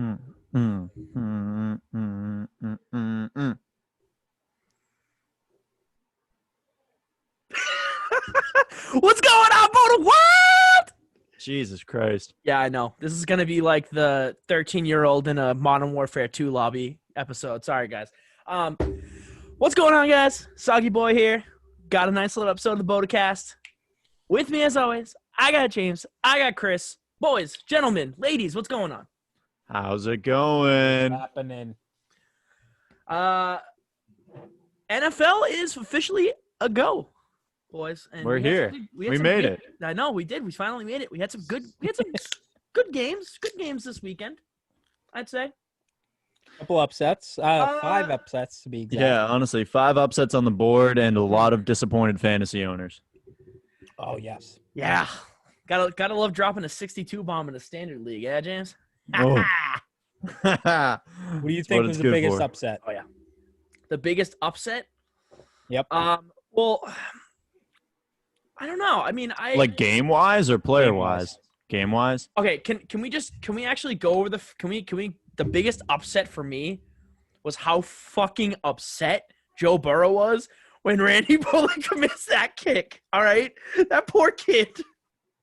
Mm, mm, mm, mm, mm, mm, mm. What's going on, BOTA World? Jesus Christ. Yeah, I know. This is going to be like the 13-year-old in a Modern Warfare 2 lobby episode. Sorry, guys. What's going on, guys? Soggy Boy here. Got a nice little episode of the BOTA Cast. With me, as always, I got James. I got Chris. Boys, gentlemen, ladies, what's going on? How's it going? Happening. NFL is officially a go, boys. And We're here. We made it. I know we did. We finally made it. We had some good games. Good games this weekend, I'd say. Couple upsets. 5 upsets to be exact. Yeah, honestly, 5 upsets on the board and a lot of disappointed fantasy owners. Oh yes. Yeah. Gotta love dropping a 62 bomb in a standard league, yeah, James? Oh. What do you think was the biggest upset? Oh yeah. The biggest upset? Yep. Well, I don't know. I mean, like game wise or player wise? Game wise? Okay, can we actually go over the biggest upset for me was how fucking upset Joe Burrow was when Randy Bullock missed that kick. All right? That poor kid.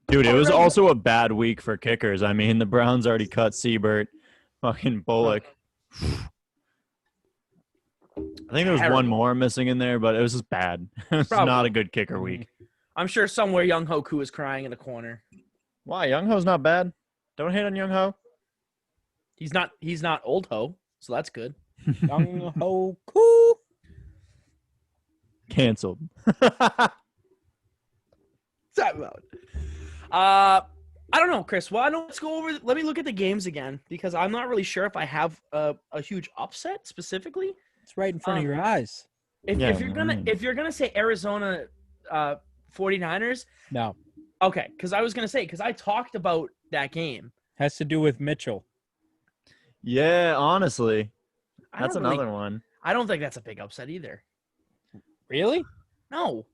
Dude, it was also a bad week for kickers. I mean, the Browns already cut Siebert, fucking Bullock. I think there was one more missing in there, but it was just bad. It's not a good kicker week. I'm sure somewhere Young Hoku is crying in the corner. Why? Young Ho's not bad. Don't hate on Young Ho. He's not old Ho, so that's good. Young Hoku. Canceled. I don't know, Chris. Well, let's go over. Let me look at the games again because I'm not really sure if I have a huge upset specifically. It's right in front of your eyes. If you're gonna say Arizona 49ers, no. Okay, because I talked about that game. Has to do with Mitchell. Yeah, honestly, that's another one. I don't think that's a big upset either. Really? No.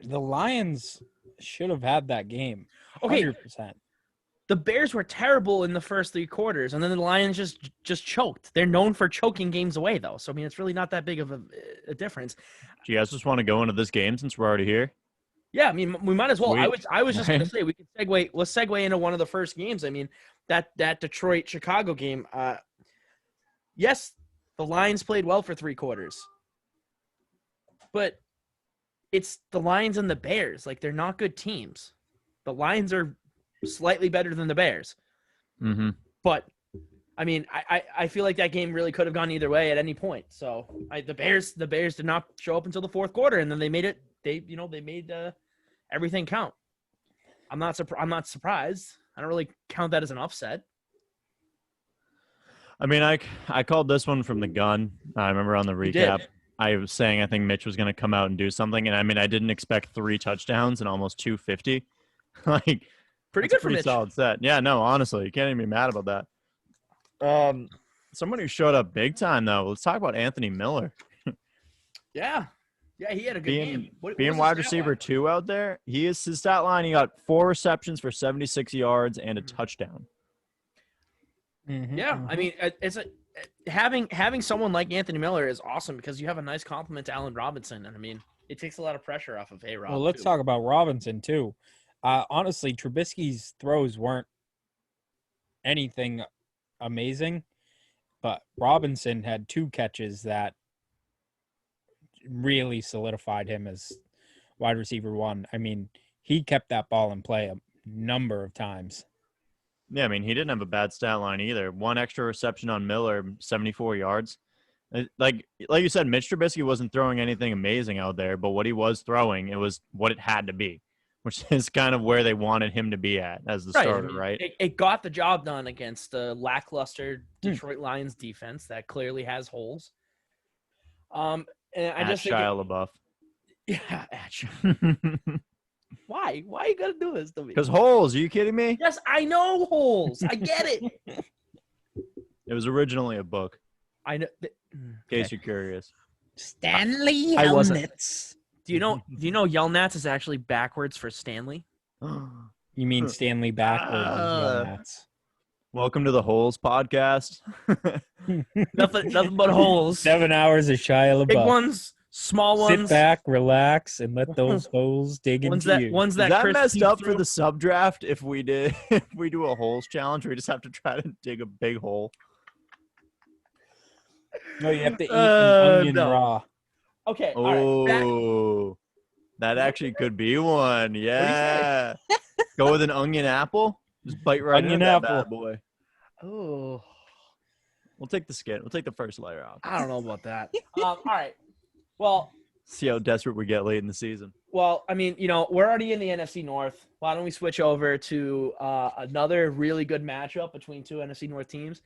The Lions should have had that game. 100%. Okay. The Bears were terrible in the first 3 quarters, and then the Lions just choked. They're known for choking games away, though. So, I mean, it's really not that big of a difference. Do you guys just want to go into this game since we're already here? Yeah, I mean, we might as well. Sweet. I was just going to say we can segue. Let's segue into one of the first games. I mean, that Detroit-Chicago game. Yes, the Lions played well for 3 quarters, but it's the Lions and the Bears. Like, they're not good teams. The Lions are slightly better than the Bears. Mm-hmm. But, I mean, I feel like that game really could have gone either way at any point. So, the Bears did not show up until the 4th quarter, and then they made it. They made everything count. I'm not surprised. I don't really count that as an upset. I mean, I called this one from the gun. I remember on the recap. I was saying I think Mitch was going to come out and do something, and I mean I didn't expect 3 touchdowns and almost 250. Like pretty good for Mitch. Solid set. Yeah, no, honestly, you can't even be mad about that. Someone who showed up big time though. Let's talk about Anthony Miller. Yeah, he had a good game. Being wide receiver 2 out there, his stat line. He got 4 receptions for 76 yards and a touchdown. Mm-hmm, yeah, I mean it's having someone like Anthony Miller is awesome because you have a nice compliment to Allen Robinson, and I mean it takes a lot of pressure off of A-Rob. Well, let's talk about Robinson too. Honestly, Trubisky's throws weren't anything amazing, but Robinson had 2 catches that really solidified him as wide receiver 1. I mean, he kept that ball in play a number of times. Yeah, I mean, he didn't have a bad stat line either. 1 extra reception on Miller, 74 yards. Like you said, Mitch Trubisky wasn't throwing anything amazing out there, but what he was throwing, it was what it had to be, which is kind of where they wanted him to be at as the starter, I mean, right? It got the job done against the lackluster Detroit Lions defense that clearly has holes. And I just think Shia LaBeouf. Yeah, Why? Why you gotta do this to me? Because holes. Are you kidding me? Yes, I know holes. I get it. It was originally a book. I know. In case you're curious. Stanley I wasn't. Helmets. Do you know Yelnats is actually backwards for Stanley? You mean Stanley backwards? Yelnats. Welcome to the Holes podcast. Nothing but holes. 7 hours of Shia Big LaBeouf. ones, small Sit ones. back, relax, and let those holes dig Ones into that you. ones Is that that Chris messed peeked up for through. the sub draft if we do a holes challenge? We just have to try to dig a big hole. No, you have to eat an onion no. raw. Okay, all right. Back, Oh, that actually could be one. say? Yeah. Go with an onion apple. Just bite right Onion into that apple. bad boy. oh, We'll take the skin. We'll take the first layer off. I don't know about that. All right. Well, See how desperate we get late in the season. I mean, we're already in the NFC North. Why don't we switch over to another really good matchup between two NFC North teams?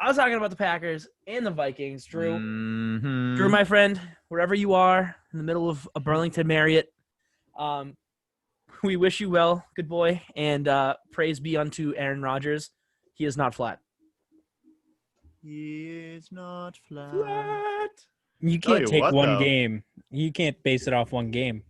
I was talking about the Packers and the Vikings. Drew, Mhm. Drew, my friend, wherever you are in the middle of a Burlington Marriott, we wish you well, good boy, and praise be unto Aaron Rodgers. He is not flat. He is not flat. You Tell can't you take what, one though. game. You can't base it off one game.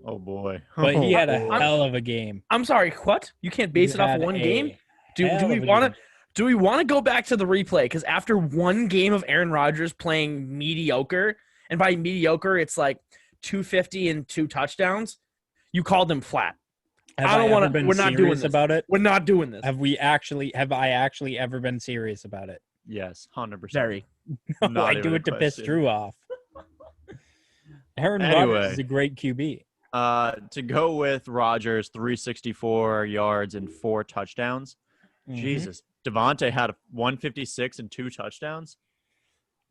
Oh boy. But he had a Oh, boy. hell of a game. I'm sorry, what? You can't base You it off had of one a game? Do hell we of a want game. to? Do we want to go back to the replay? Because after one game of Aaron Rodgers playing mediocre, and by mediocre, it's like 250 and 2 touchdowns, you called him flat. Have I don't ever wanna- been we're not doing serious this. about it? We're not doing this. Have I actually ever been serious about it? Yes, 100%. Very. No, Not I even do a it to piss question. Drew off. Aaron Anyway. Rodgers is a great QB. To go with Rodgers, 364 yards and 4 touchdowns. Mhm. Jesus. Devontae had 156 and 2 touchdowns.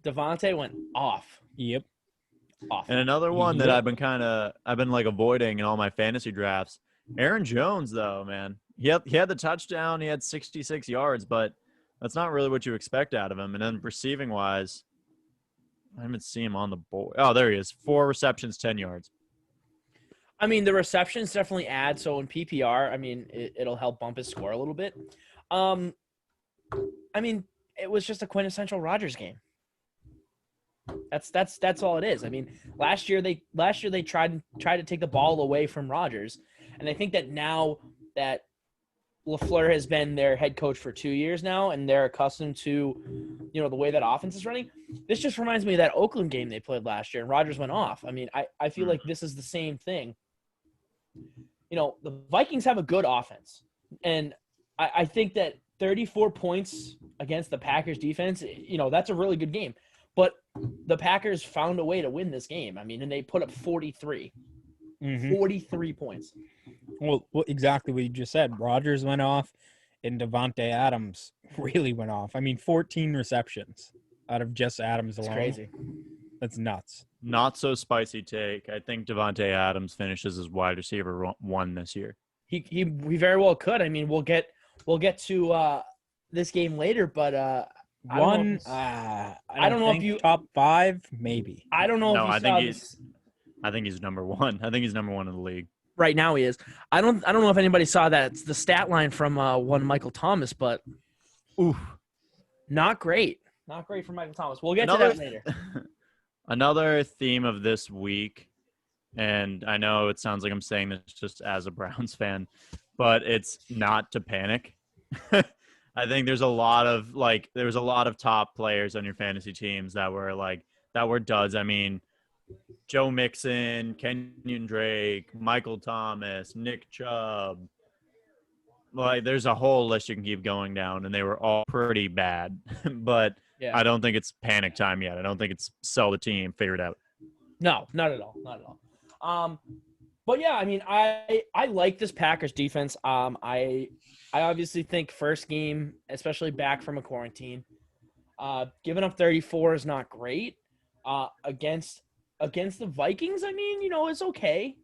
Devontae went off. Yep. Off. And another one that Yep. I've been like avoiding in all my fantasy drafts. Aaron Jones, though, man. He had the touchdown. He had 66 yards, but that's not really what you expect out of him. And then receiving wise, I didn't even see him on the board. Oh, there he is. 4 receptions, 10 yards. I mean, the receptions definitely add. So in PPR, I mean, it'll help bump his score a little bit. I mean, it was just a quintessential Rodgers game. That's all it is. I mean, last year they tried to take the ball away from Rodgers, and I think that now that LaFleur has been their head coach for 2 years now, and they're accustomed to, the way that offense is running. This just reminds me of that Oakland game they played last year, and Rodgers went off. I mean, I feel like this is the same thing. The Vikings have a good offense, and I think that 34 points against the Packers defense, that's a really good game. But the Packers found a way to win this game. I mean, and they put up 43. Mhm. 43 points. Well, exactly what you just said. Rodgers went off, and Devontae Adams really went off. I mean, 14 receptions out of just Adams It's alone. crazy. That's nuts. Not so spicy take. I think Devontae Adams finishes as wide receiver 1 this year. He very well could. I mean, we'll get to this game later, but I don't know if you top 5, maybe. I don't know No, if you I saw think this. I think he's number 1. I think he's number 1 in the league. Right now he is. I don't know if anybody saw that. It's the stat line from one Michael Thomas, but Oof. not great. Not great for Michael Thomas. We'll get to that later. Another theme of this week, and I know it sounds like I'm saying this just as a Browns fan, but it's not to panic. I think there was a lot of top players on your fantasy teams that were duds. I mean, Joe Mixon, Kenyon Drake, Michael Thomas, Nick Chubb. Like, there's a whole list you can keep going down, and they were all pretty bad. But Yeah. I don't think it's panic time yet. I don't think it's sell the team, figure it out. No, not at all. Not at all. But yeah, I mean, I like this Packers defense. I obviously think first game, especially back from a quarantine, giving up 34 is not great. Against the Vikings, I mean, it's okay.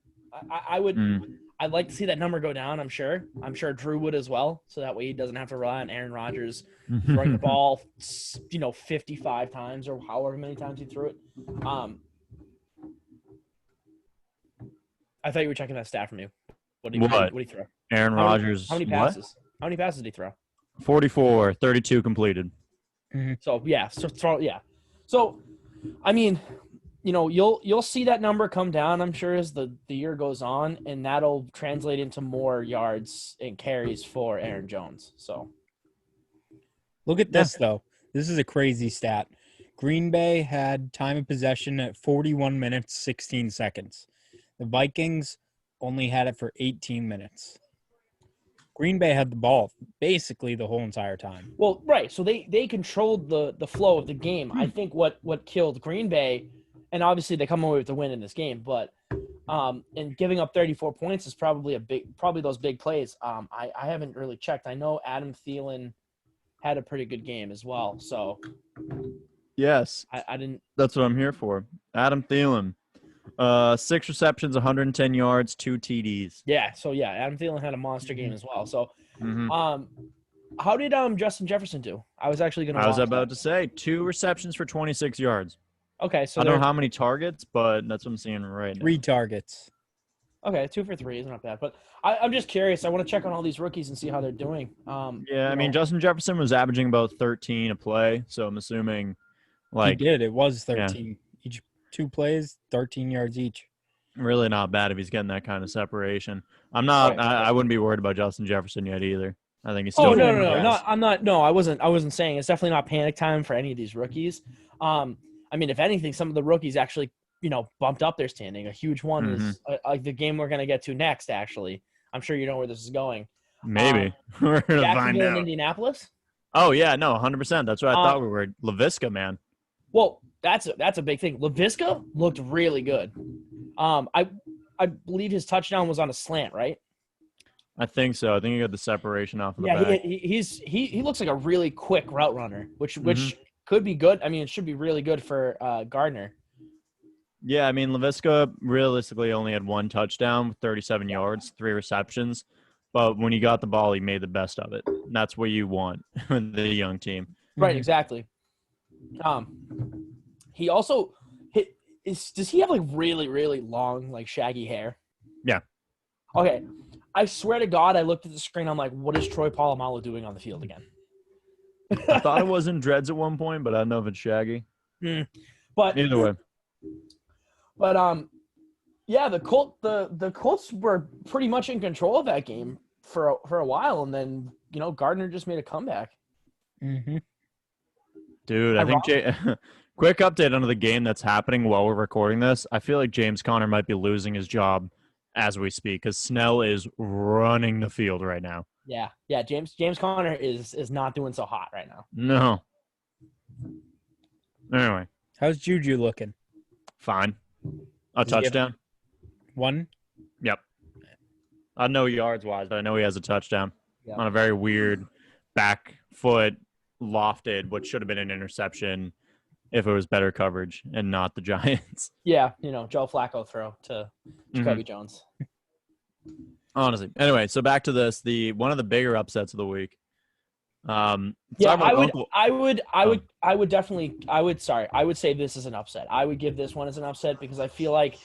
I'd like to see that number go down. I'm sure Drew would as well. So that way he doesn't have to rely on Aaron Rodgers throwing the ball, 55 times or however many times he threw it. I thought you were checking that stat from you. What did he throw? Aaron Rodgers. How many passes? How many passes did he throw? 44, 32 completed. So yeah. So I mean, you'll see that number come down, I'm sure, as the year goes on, and that'll translate into more yards and carries for Aaron Jones. So Look at this, though. This is a crazy stat. Green Bay had time of possession at 41 minutes, 16 seconds. The Vikings only had it for 18 minutes. Green Bay had the ball basically the whole entire time. Well, right. So they controlled the flow of the game. I think what killed Green Bay, and obviously they come away with the win in this game, but and giving up 34 points is probably those big plays. I haven't really checked. I know Adam Thielen had a pretty good game as well. So Yes. I didn't. That's what I'm here for. Adam Thielen. 6 receptions, 110 yards, 2 TDs. Yeah. So yeah, Adam Thielen had a monster game as well. So, Mhm. how did Justin Jefferson do? I was actually going to. I was about to say 2 receptions for 26 yards. Okay, so I don't know how many targets, but that's what I'm seeing right now. 3 targets. Okay, 2 for 3 is not bad. But I'm just curious. I want to check on all these rookies and see how they're doing. Yeah, I mean, Justin Jefferson was averaging about 13 a play, so I'm assuming He did. It was 13. Each 2 plays, 13 yards each. Really not bad if he's getting that kind of separation. I'm not. Right. I wouldn't be worried about Justin Jefferson yet either. I think he's still. Oh no, getting progress. I'm not. No, I wasn't saying it's definitely not panic time for any of these rookies. I mean, if anything, some of the rookies actually, bumped up their standing. A huge one is the game we're going to get to next. Actually, I'm sure you know where this is going. Maybe we're gonna find Jacksonville and out. Indianapolis. Oh yeah, no, 100%. That's what I thought we were. LaVisca, man. Well, that's a big thing. LaVisca looked really good. I believe his touchdown was on a slant, right? I think so. I think he got the separation off of the Yeah, back. he looks like a really quick route runner, which could be good. I mean, it should be really good for Gardner. Yeah, I mean, LaVisca realistically only had 1 touchdown with 37 yards, 3 receptions. But when he got the ball, he made the best of it. And that's what you want with the young team. Right, exactly. He also does he have like really, really long, like shaggy hair? Yeah. Okay. I swear to God, I looked at the screen. I'm like, what is Troy Polamalu doing on the field again? I thought it was in dreads at one point, but I don't know if it's shaggy. But Either way. But yeah, the Colts were pretty much in control of that game for a while, and then Gardner just made a comeback. Dude, I think quick update on the game that's happening while we're recording this. I feel like James Conner might be losing his job as we speak because Snell is running the field right now. Yeah. James Conner is not doing so hot right now. No. Anyway, how's Juju looking? Fine. A touchdown. 1? Yep. I know yards wise, but I know he has a touchdown on a very weird back foot lofted, what should have been an interception if it was better coverage and not the Giants. Yeah, Joe Flacco throw to Jacoby Jones. Honestly. Anyway, so back to this, one of the bigger upsets of the week. I would say this is an upset. I would give this one as an upset because I feel like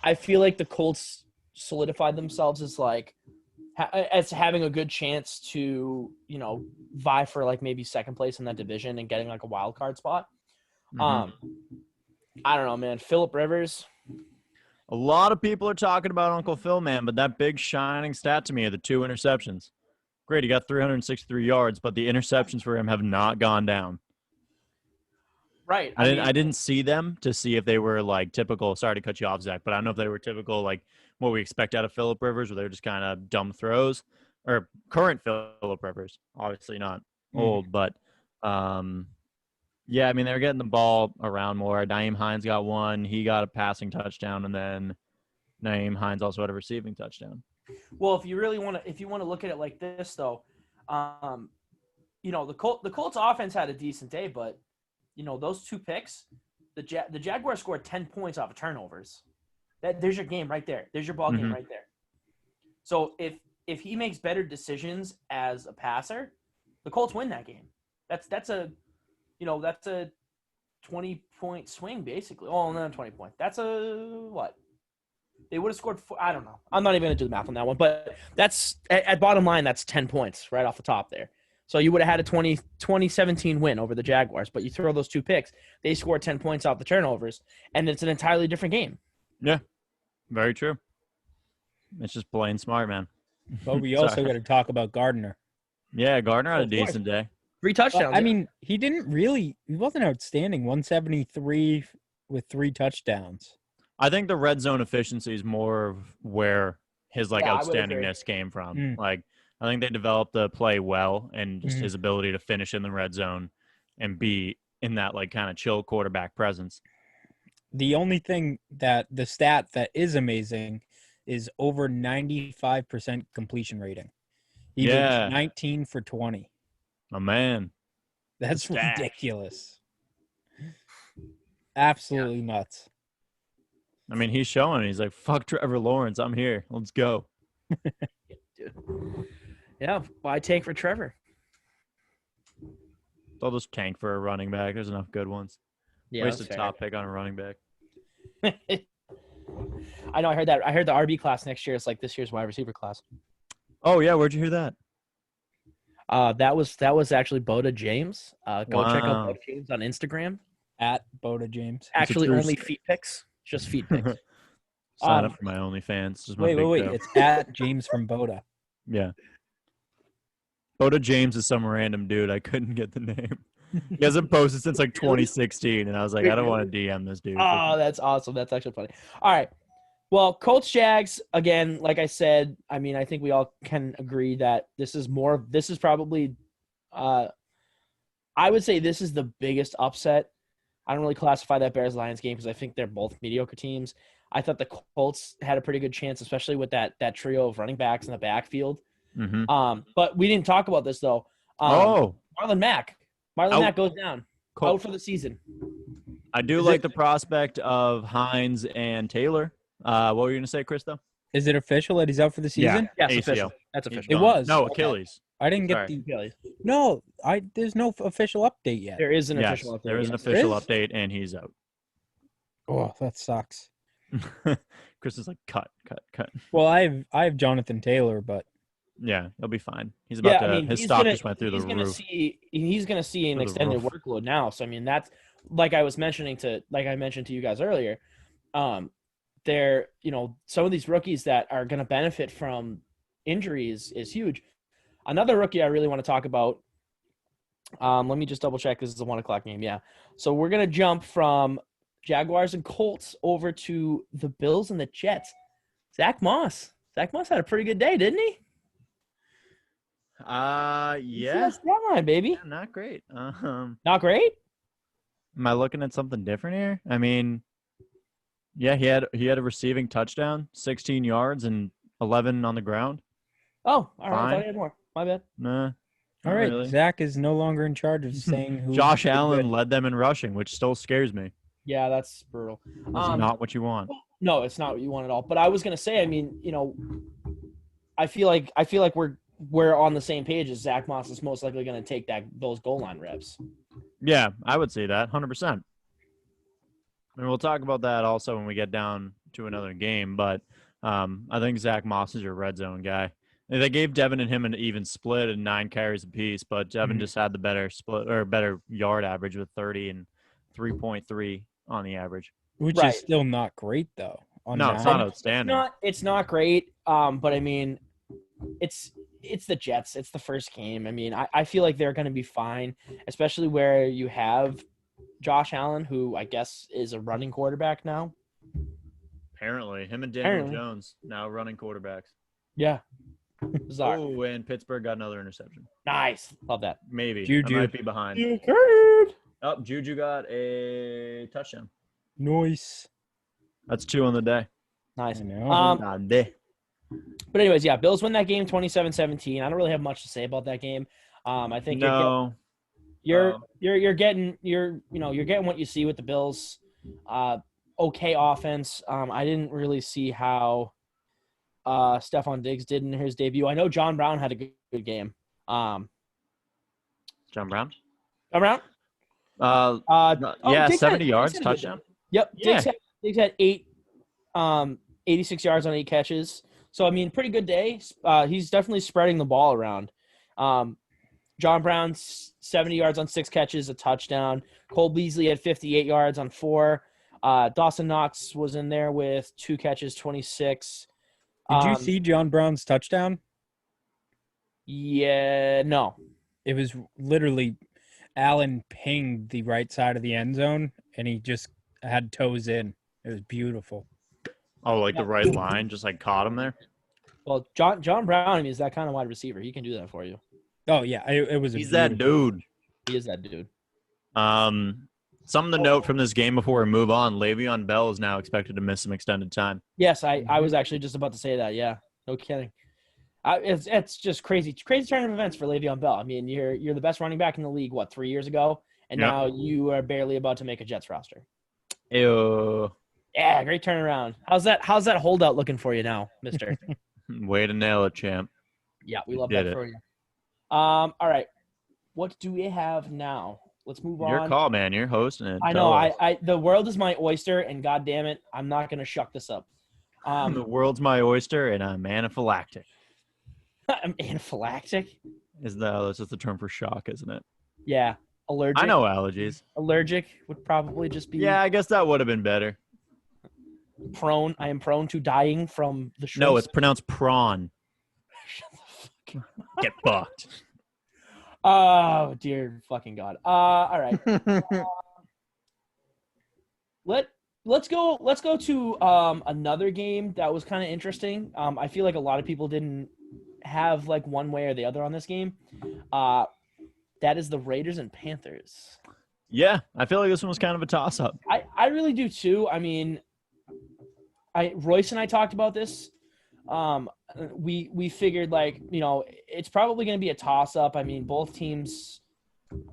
the Colts solidified themselves as having a good chance to, vie for like maybe second place in that division and getting like a wild card spot. I don't know, man. Phillip Rivers. A lot of people are talking about Uncle Phil, man, but that big shining stat to me are the 2 interceptions. Great, he got 363 yards, but the interceptions for him have not gone down. Right. I didn't see them to see if they were like typical. Sorry to cut you off, Zach, but I don't know if they were typical like what we expect out of Phillip Rivers, or they're just kind of dumb throws, or current Phillip Rivers. Obviously not old, but yeah, I mean they were getting the ball around more. Nyheim Hines got 1. He got a passing touchdown, and then Nyheim Hines also had a receiving touchdown. Well, if you want to look at it like this, though, the Colts offense had a decent day, but those 2 picks, the Jaguars scored 10 points off of turnovers. There's your game right there. There's your ball game right there. So if he makes better decisions as a passer, the Colts win that game. That's a 20-point swing basically. Oh, not a 20-point. That's a what? They would have scored 4. I don't know. I'm not even going to do the math on that one, but that's at bottom line, that's 10 points right off the top there. So you would have had a 2017 win over the Jaguars, but you throw those 2 picks, they scored 10 points off the turnovers, and it's an entirely different game. Yeah, very true. It's just plain smart, man. But we also got to talk about Gardner. Yeah, Gardner had a decent day. 3 touchdowns. I mean, he wasn't outstanding. 173 with 3 touchdowns. I think the red zone efficiency is more of where his like Yeah, I would agree. outstandingness came from. Mm. Like I think they developed the play well and just Mhm. his ability to finish in the red zone and be in that like kind of chill quarterback presence. The only thing that the stat that is amazing is over 95% completion rating. He Yeah. was 19 for 20. My man. That's Stack. ridiculous. Absolutely nuts. I mean, he's showing. He's like, fuck Trevor Lawrence. I'm here. Let's go. Dude. Yeah, why tank for Trevor? They'll just tank for a running back. There's enough good ones. Yeah, Waste a that's fair. top pick on a running back. I know. I heard that. I heard the RB class next year is like this year's wide receiver class. Oh, yeah. Where'd you hear that? That was actually BOTA James. Go check out Wow. BOTA James on Instagram. At BOTA James. Actually, true only feet pics. Just feet pics. Sign up for my OnlyFans. Just my Wait. big toe. It's at James from BOTA. Yeah. BOTA James is some random dude. I couldn't get the name. He hasn't posted since like 2016, and I was like, I don't want to DM this dude. Oh, that's awesome. That's actually funny. All right. Well, Colts Jags, again, like I said, I mean, I think we all can agree that this is probably I would say this is the biggest upset. I don't really classify that Bears-Lions game because I think they're both mediocre teams. I thought the Colts had a pretty good chance, especially with that trio of running backs in the backfield. Mm-hmm. But we didn't talk about this, though. Marlon Mack. Mack goes down. Cool. Out for the season. I do like the prospect of Hines and Taylor. What were you going to say, Chris, though? Is it official that he's out for the season? Yes, ACL. official. That's He's official. It was. No, Okay. Achilles. I didn't get Sorry. the No, there's no official update yet. There is an Yes, official update. there is an yes. official There is? update, and he's out. Oh, that sucks. Chris is like, cut. Well, I have Jonathan Taylor, but Yeah, he'll be fine. He's about to. His stock just went through the roof. He's going to see an Through the extended roof. workload now. So I mean, that's like I mentioned to you guys earlier. They're some of these rookies that are going to benefit from injuries is huge. Another rookie I really want to talk about. Let me just double check. This is a 1:00 game. Yeah. So we're going to jump from Jaguars and Colts over to the Bills and the Jets. Zach Moss. Zach Moss had a pretty good day, didn't he? Yeah. Stat line, baby. Yeah, not great. Not great. Am I looking at something different here? I mean, yeah, he had a receiving touchdown, 16 yards and 11 on the ground. Oh, all right. I Fine. thought he had more. My bad. Nah. all not right. really. Zach is no longer in charge of saying who. Josh did Allen good. led them in rushing, which still scares me. Yeah, that's brutal. It's not what you want. No, it's not what you want at all. But I was gonna say, I mean, I feel like we're on the same page as Zach Moss is most likely gonna take those goal line reps. Yeah, I would say that 100%. And we'll talk about that also when we get down to another game. But I think Zach Moss is your red zone guy. They gave Devin and him an even split and 9 carries apiece, but Devin just had the better split or better yard average with 30 and 3.3 on the average. Which Right. is still not great though. On No, it's nine. not outstanding. It's not great. But I mean, it's the Jets. It's the first game. I mean, I feel like they're gonna be fine, especially where you have Josh Allen, who I guess is a running quarterback now. Apparently, him and Daniel Apparently. Jones now running quarterbacks. Yeah. Bizarre. Oh, and Pittsburgh got another interception. Nice. Love that. Maybe. Juju. I might be behind. Good. Oh, Juju got a touchdown. Noise. That's 2 on the day. Nice. I know. On day. But anyways, yeah, Bills win that game 27-17. I don't really have much to say about that game. I think No. you're getting what you see with the Bills. Okay offense. I didn't really see how Stephon Diggs did in his debut. I know John Brown had a good game. John Brown? John Brown? Yeah, Diggs 70 had yards, a good touchdown. day. Yep. Yeah. Diggs had 86 yards on 8 catches. So, I mean, pretty good day. He's definitely spreading the ball around. John Brown, 70 yards on 6 catches, a touchdown. Cole Beasley had 58 yards on 4. Dawson Knox was in there with 2 catches, 26. Did you see John Brown's touchdown? Yeah, no. It was literally Allen pinged the right side of the end zone, and he just had toes in. It was beautiful. Oh, like the right line, just like caught him there. Well, John Brown, I mean, is that kind of wide receiver. He can do that for you. Oh yeah, it was. He's that dude. He is that dude. Something to note from this game before we move on: Le'Veon Bell is now expected to miss some extended time. Yes, I was actually just about to say that. Yeah, no kidding. It's just crazy turn of events for Le'Veon Bell. I mean, you're the best running back in the league. What, 3 years ago, and now you are barely about to make a Jets roster. Ew. Yeah, great turnaround. How's that holdout looking for you now, Mister? Way to nail it, champ. Yeah, we love that for you. All right, what do we have now? Let's move on. Your call, man. You're hosting it. I know. I the world is my oyster, and God damn it, I'm not gonna shuck this up. The world's my oyster, and I'm anaphylactic. I'm anaphylactic. That's just the term for shock, isn't it? Yeah, allergic. I know allergies. Allergic would probably just be. Yeah, I guess that would have been better. Prone. I am prone to dying from the shrimps. No, it's pronounced prawn. Shut the fuck up. Get fucked. Oh dear fucking God. All right. Let's go to another game that was kind of interesting. I feel like a lot of people didn't have like one way or the other on this game. That is the Raiders and Panthers. Yeah, I feel like this one was kind of a toss-up. I really do too. I mean, Royce and I talked about this. We figured, like, you know, it's probably going to be a toss-up. I mean, both teams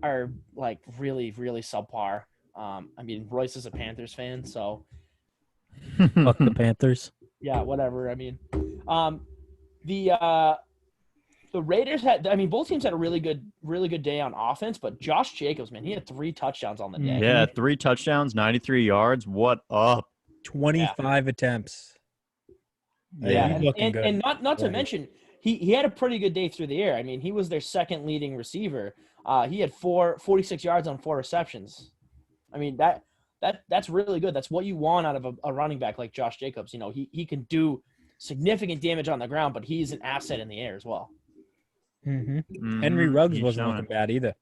are like really, really subpar. I mean, Royce is a Panthers fan, so Fuck the Panthers. yeah, whatever. I mean, the Raiders had. I mean, both teams had a really good day on offense, but Josh Jacobs, man, he had 3 touchdowns on the day. Yeah, 3 touchdowns, 93 yards. What up? 25 attempts. Yeah, he's looking good. and not to mention, he had a pretty good day through the air. I mean, he was their second leading receiver. He had 46 yards on 4 receptions. I mean, that's really good. That's what you want out of a running back like Josh Jacobs. You know, he can do significant damage on the ground, but he's an asset in the air as well. Mm-hmm. Mhm. Henry Ruggs He's wasn't showing. looking bad either.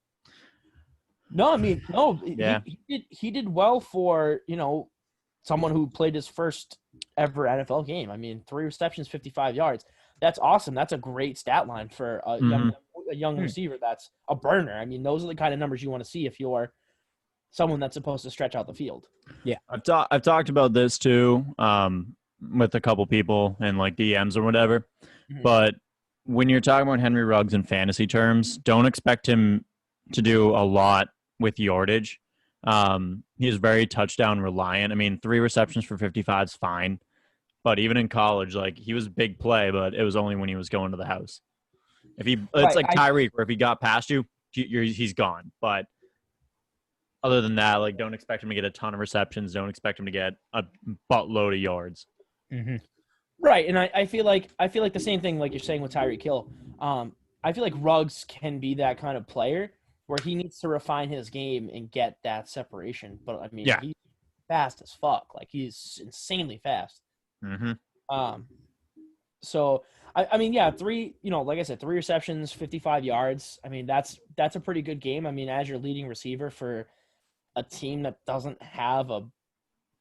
No, I mean, no, Yeah. he did well for, you know, someone who played his first ever NFL game. I mean, 3 receptions, 55 yards. That's awesome. That's a great stat line for a young receiver. That's a burner. I mean, those are the kind of numbers you want to see if you're someone that's supposed to stretch out the field. Yeah, I've talked about this too, with a couple people in like DMs or whatever. Mhm. But when you're talking about Henry Ruggs in fantasy terms, don't expect him to do a lot with yardage. He is very touchdown reliant. I mean, 3 receptions for 55 is fine, but even in college, like, he was a big play, but it was only when he was going to the house. It's like Tyreek, where if he got past you, he's gone. But other than that, like, don't expect him to get a ton of receptions. Don't expect him to get a buttload of yards. Mm-hmm. Right, and I feel like the same thing like you're saying with Tyreek Hill. I feel like Ruggs can be that kind of player where he needs to refine his game and get that separation. But I mean, he's fast as fuck. Like, he's insanely fast. Mm-hmm. So I mean, yeah, 3, you know, like I said, 3 receptions, 55 yards. I mean, that's a pretty good game. I mean, as your leading receiver for a team that doesn't have a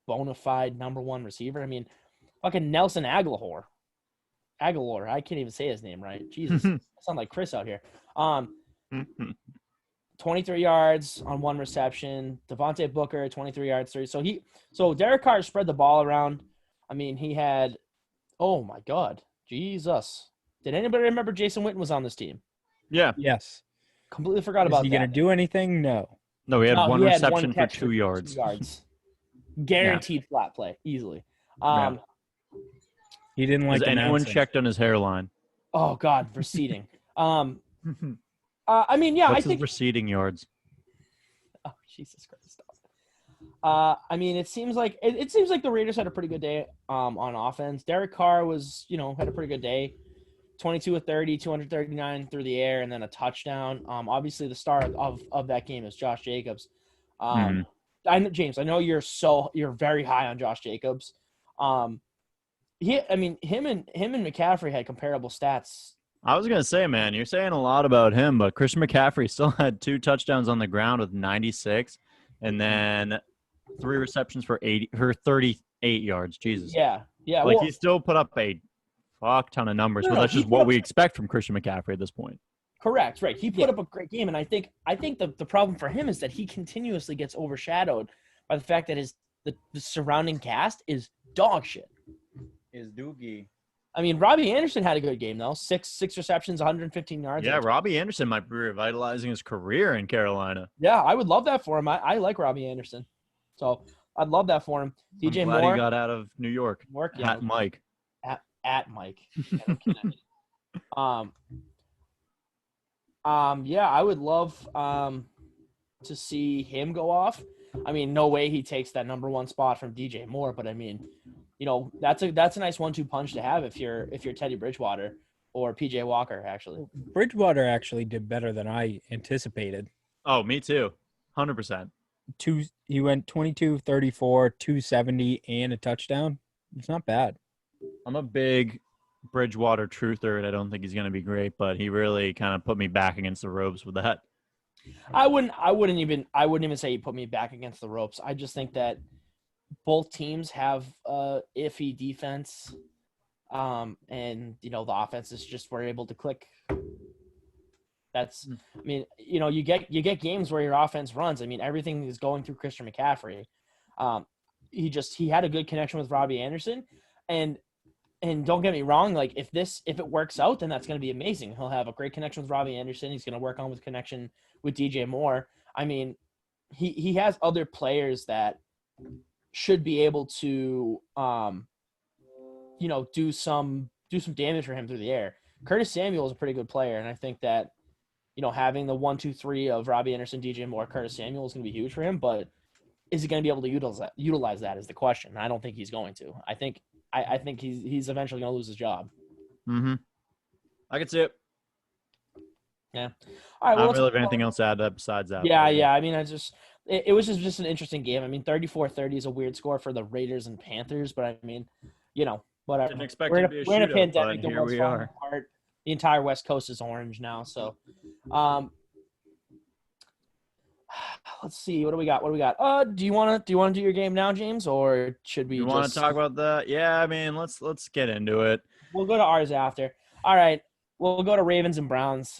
bona fide number 1 receiver. I mean, fucking Nelson Aguilar. I can't even say his name right. Jesus, I sound like Chris out here. 23 yards on 1 reception. Devontae Booker, 23 yards, 30. So Derek Carr spread the ball around. I mean, he had, oh my God, Jesus. Did anybody remember Jason Witten was on this team? Yeah. Yes. Completely forgot about that. Is he going to do anything? No. No, he had one he had reception one for catch 2 yards. 2 yards. Guaranteed flat play, easily. He didn't like Has anyone announcing. checked on his hairline? Oh God, receding. I mean, yeah, What's I his think. receding yards? Oh, Jesus Christ! Stop. I mean, it seems like the Raiders had a pretty good day on offense. Derek Carr was, you know, had a pretty good day. 22 of 30, 239 through the air, and then a touchdown. Obviously, the star of that game is Josh Jacobs. James, I know you're very high on Josh Jacobs. Him and McCaffrey had comparable stats I was gonna say, man, you're saying a lot about him, but Christian McCaffrey still had 2 touchdowns on the ground with 96, and then 3 receptions for 38 yards. Jesus, Yeah, yeah. like Well, he still put up a fuck ton of numbers, but no, that's he just put what up we expect from Christian McCaffrey at this point. correct, right. He Yeah. put up a great game, and I think the problem for him is that he continuously gets overshadowed by the fact that the surrounding cast is dog shit. Is Doogie? I mean, Robbie Anderson had a good game though. Six receptions, 115 yards. Yeah, Robbie Anderson might be revitalizing his career in Carolina. Yeah, I would love that for him. I like Robbie Anderson, so I'd love that for him. I'm DJ glad Moore, he got out of New York. yeah, At Mike. at Mike. Yeah, no kidding. Yeah, I would love to see him go off. I mean, no way he takes that number 1 spot from DJ Moore, but I mean, that's a nice 1-2 punch to have if you're Teddy Bridgewater or PJ Walker actually. Bridgewater actually did better than I anticipated. Oh, me too. 100%. He went 22, 34, 270, and a touchdown. It's not bad. I'm a big Bridgewater truther, and I don't think he's going to be great, but he really kind of put me back against the ropes with that. I wouldn't even say he put me back against the ropes. I just think that both teams have iffy defense, and the offenses just were able to click. I mean, you get games where your offense runs. I mean, everything is going through Christian McCaffrey. He had a good connection with Robbie Anderson, and don't get me wrong, like if it works out, then that's going to be amazing. He'll have a great connection with Robbie Anderson. He's going to work on with connection with DJ Moore. I mean, he has other players that should be able to do some damage for him through the air. Curtis Samuel is a pretty good player, and I think that having the 1-2-3 of Robbie Anderson, DJ Moore, Curtis Samuel is going to be huge for him. But is he going to be able to utilize that is the question. I don't think he's going to. I think he's eventually going to lose his job. Mm-hmm. I can see it. Yeah. All right. I don't really have anything else to add besides that. Yeah. I mean, it was just an interesting game. I mean, 34-30 is a weird score for the Raiders and Panthers, but I mean, whatever. Didn't expect We're it to be a in a shootout, pandemic. but The here world's we falling are. apart. The entire West Coast is orange now. So, let's see. What do we got? Do you want to do your game now, James, or should we? You want to talk about that? Yeah, I mean, let's get into it. We'll go to ours after. All right. We'll go to Ravens and Browns.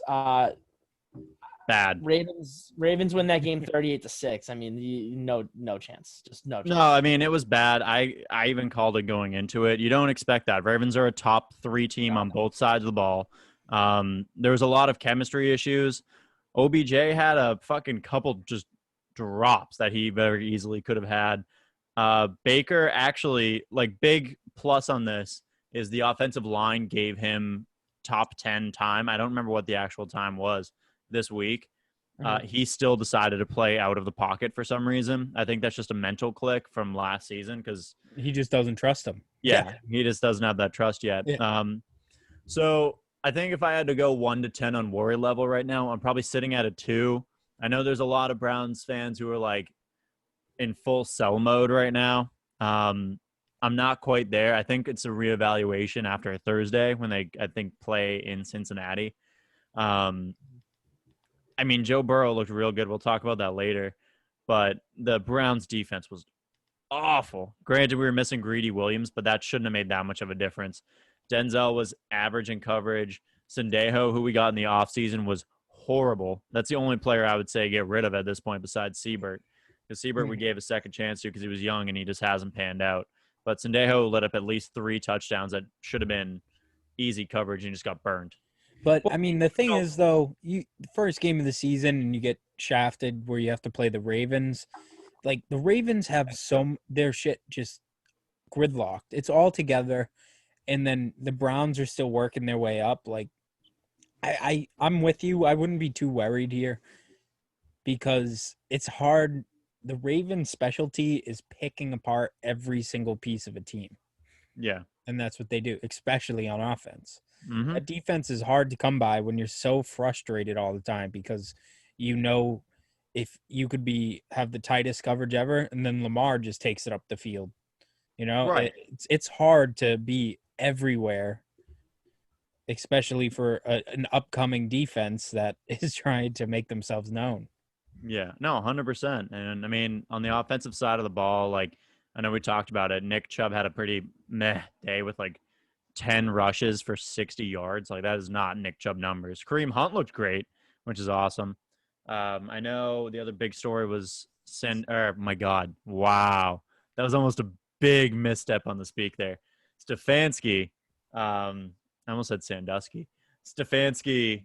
Bad. Ravens win that game 38-6. I mean, no chance. Just no chance. No, I mean, it was bad. I even called it going into it. You don't expect that. Ravens are a top 3 team on both sides of the ball. There was a lot of chemistry issues. OBJ had a fucking couple just drops that he very easily could have had. Baker actually, like, big plus on this is the offensive line gave him top 10 time. I don't remember what the actual time was this week. He still decided to play out of the pocket for some reason. I think that's just a mental click from last season because he just doesn't trust him. Yeah, he just doesn't have that trust yet. Yeah. So I think if I had to go 1 to 10 on worry level right now, I'm probably sitting at a 2. I know there's a lot of Browns fans who are like in full sell mode right now. I'm not quite there. I think it's a reevaluation after Thursday when they, I think, play in Cincinnati. I mean, Joe Burrow looked real good. We'll talk about that later. But the Browns' defense was awful. Granted, we were missing Greedy Williams, but that shouldn't have made that much of a difference. Denzel was average in coverage. Sendejo, who we got in the offseason, was horrible. That's the only player I would say get rid of at this point besides Siebert. Because Siebert we gave a second chance to because he was young and he just hasn't panned out. But Sendejo lit up at least 3 touchdowns that should have been easy coverage and just got burned. But, I mean, the thing is, though, the first game of the season and you get shafted where you have to play the Ravens. Like, the Ravens have their shit just gridlocked. It's all together. And then the Browns are still working their way up. Like, I'm with you. I wouldn't be too worried here because it's hard. The Ravens' specialty is picking apart every single piece of a team. Yeah. And that's what they do, especially on offense. Mm-hmm. That defense is hard to come by when you're so frustrated all the time because if you could have the tightest coverage ever and then Lamar just takes it up the field. Right. It's hard to be everywhere especially for an upcoming defense that is trying to make themselves known. Yeah, no, 100%. And I mean, on the offensive side of the ball, like I know we talked about it, Nick Chubb had a pretty meh day with like 10 rushes for 60 yards. Like that is not Nick Chubb numbers. Kareem Hunt looked great, which is awesome. I know the other big story was my God, wow, that was almost a big misstep on the speak there. Stefanski, I almost said Sandusky. Stefanski,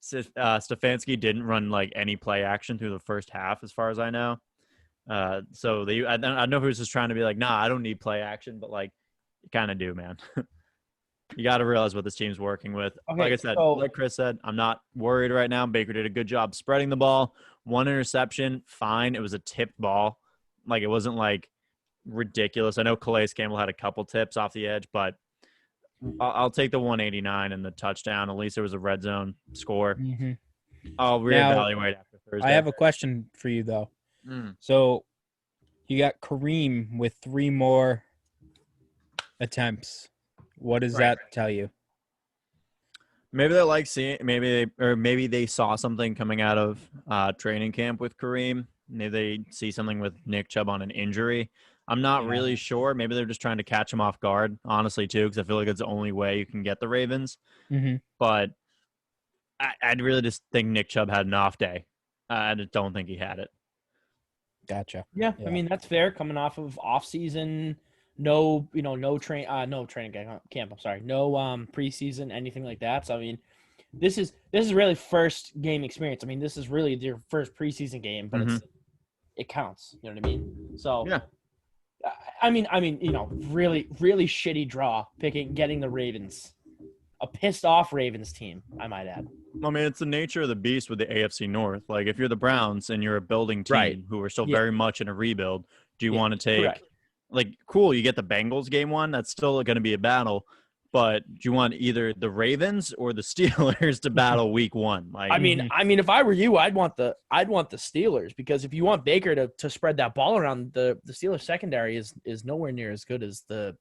Stefanski didn't run like any play action through the first half, as far as I know. So I don't know if he was just trying to be like, nah, I don't need play action, but like, you kind of do, man. You got to realize what this team's working with. Okay, Like I said, like Chris said, I'm not worried right now. Baker did a good job spreading the ball. 1 interception, fine. It was a tipped ball. Like, it wasn't like ridiculous. I know Calais Campbell had a couple tips off the edge, but I'll take the 189 and the touchdown. At least there was a red zone score. Mm-hmm. I'll reevaluate after Thursday. I have a question for you, though. So you got Kareem with 3 more attempts. What does that tell you? Maybe they like seeing, maybe they saw something coming out of training camp with Kareem. Maybe they see something with Nick Chubb on an injury. I'm not really sure. Maybe they're just trying to catch him off guard, honestly, too, because I feel like it's the only way you can get the Ravens. Mm-hmm. But I'd really just think Nick Chubb had an off day. I just don't think he had it. Gotcha. Yeah, I mean, that's fair. Coming off of off-season, no training camp. I'm sorry, no preseason, anything like that. So I mean, this is really first game experience. I mean, this is really their first preseason game, but it counts. You know what I mean? So yeah. I mean, really, really shitty draw getting the Ravens, a pissed off Ravens team, I might add. I mean, it's the nature of the beast with the AFC North. Like, if you're the Browns and you're a building team who are still very much in a rebuild, do you want to take? Correct. Like, cool, you get the Bengals game 1. That's still going to be a battle. But do you want either the Ravens or the Steelers to battle week 1? Like, I mean, if I were you, I'd want the Steelers, because if you want Baker to spread that ball around, the Steelers secondary is nowhere near as good as the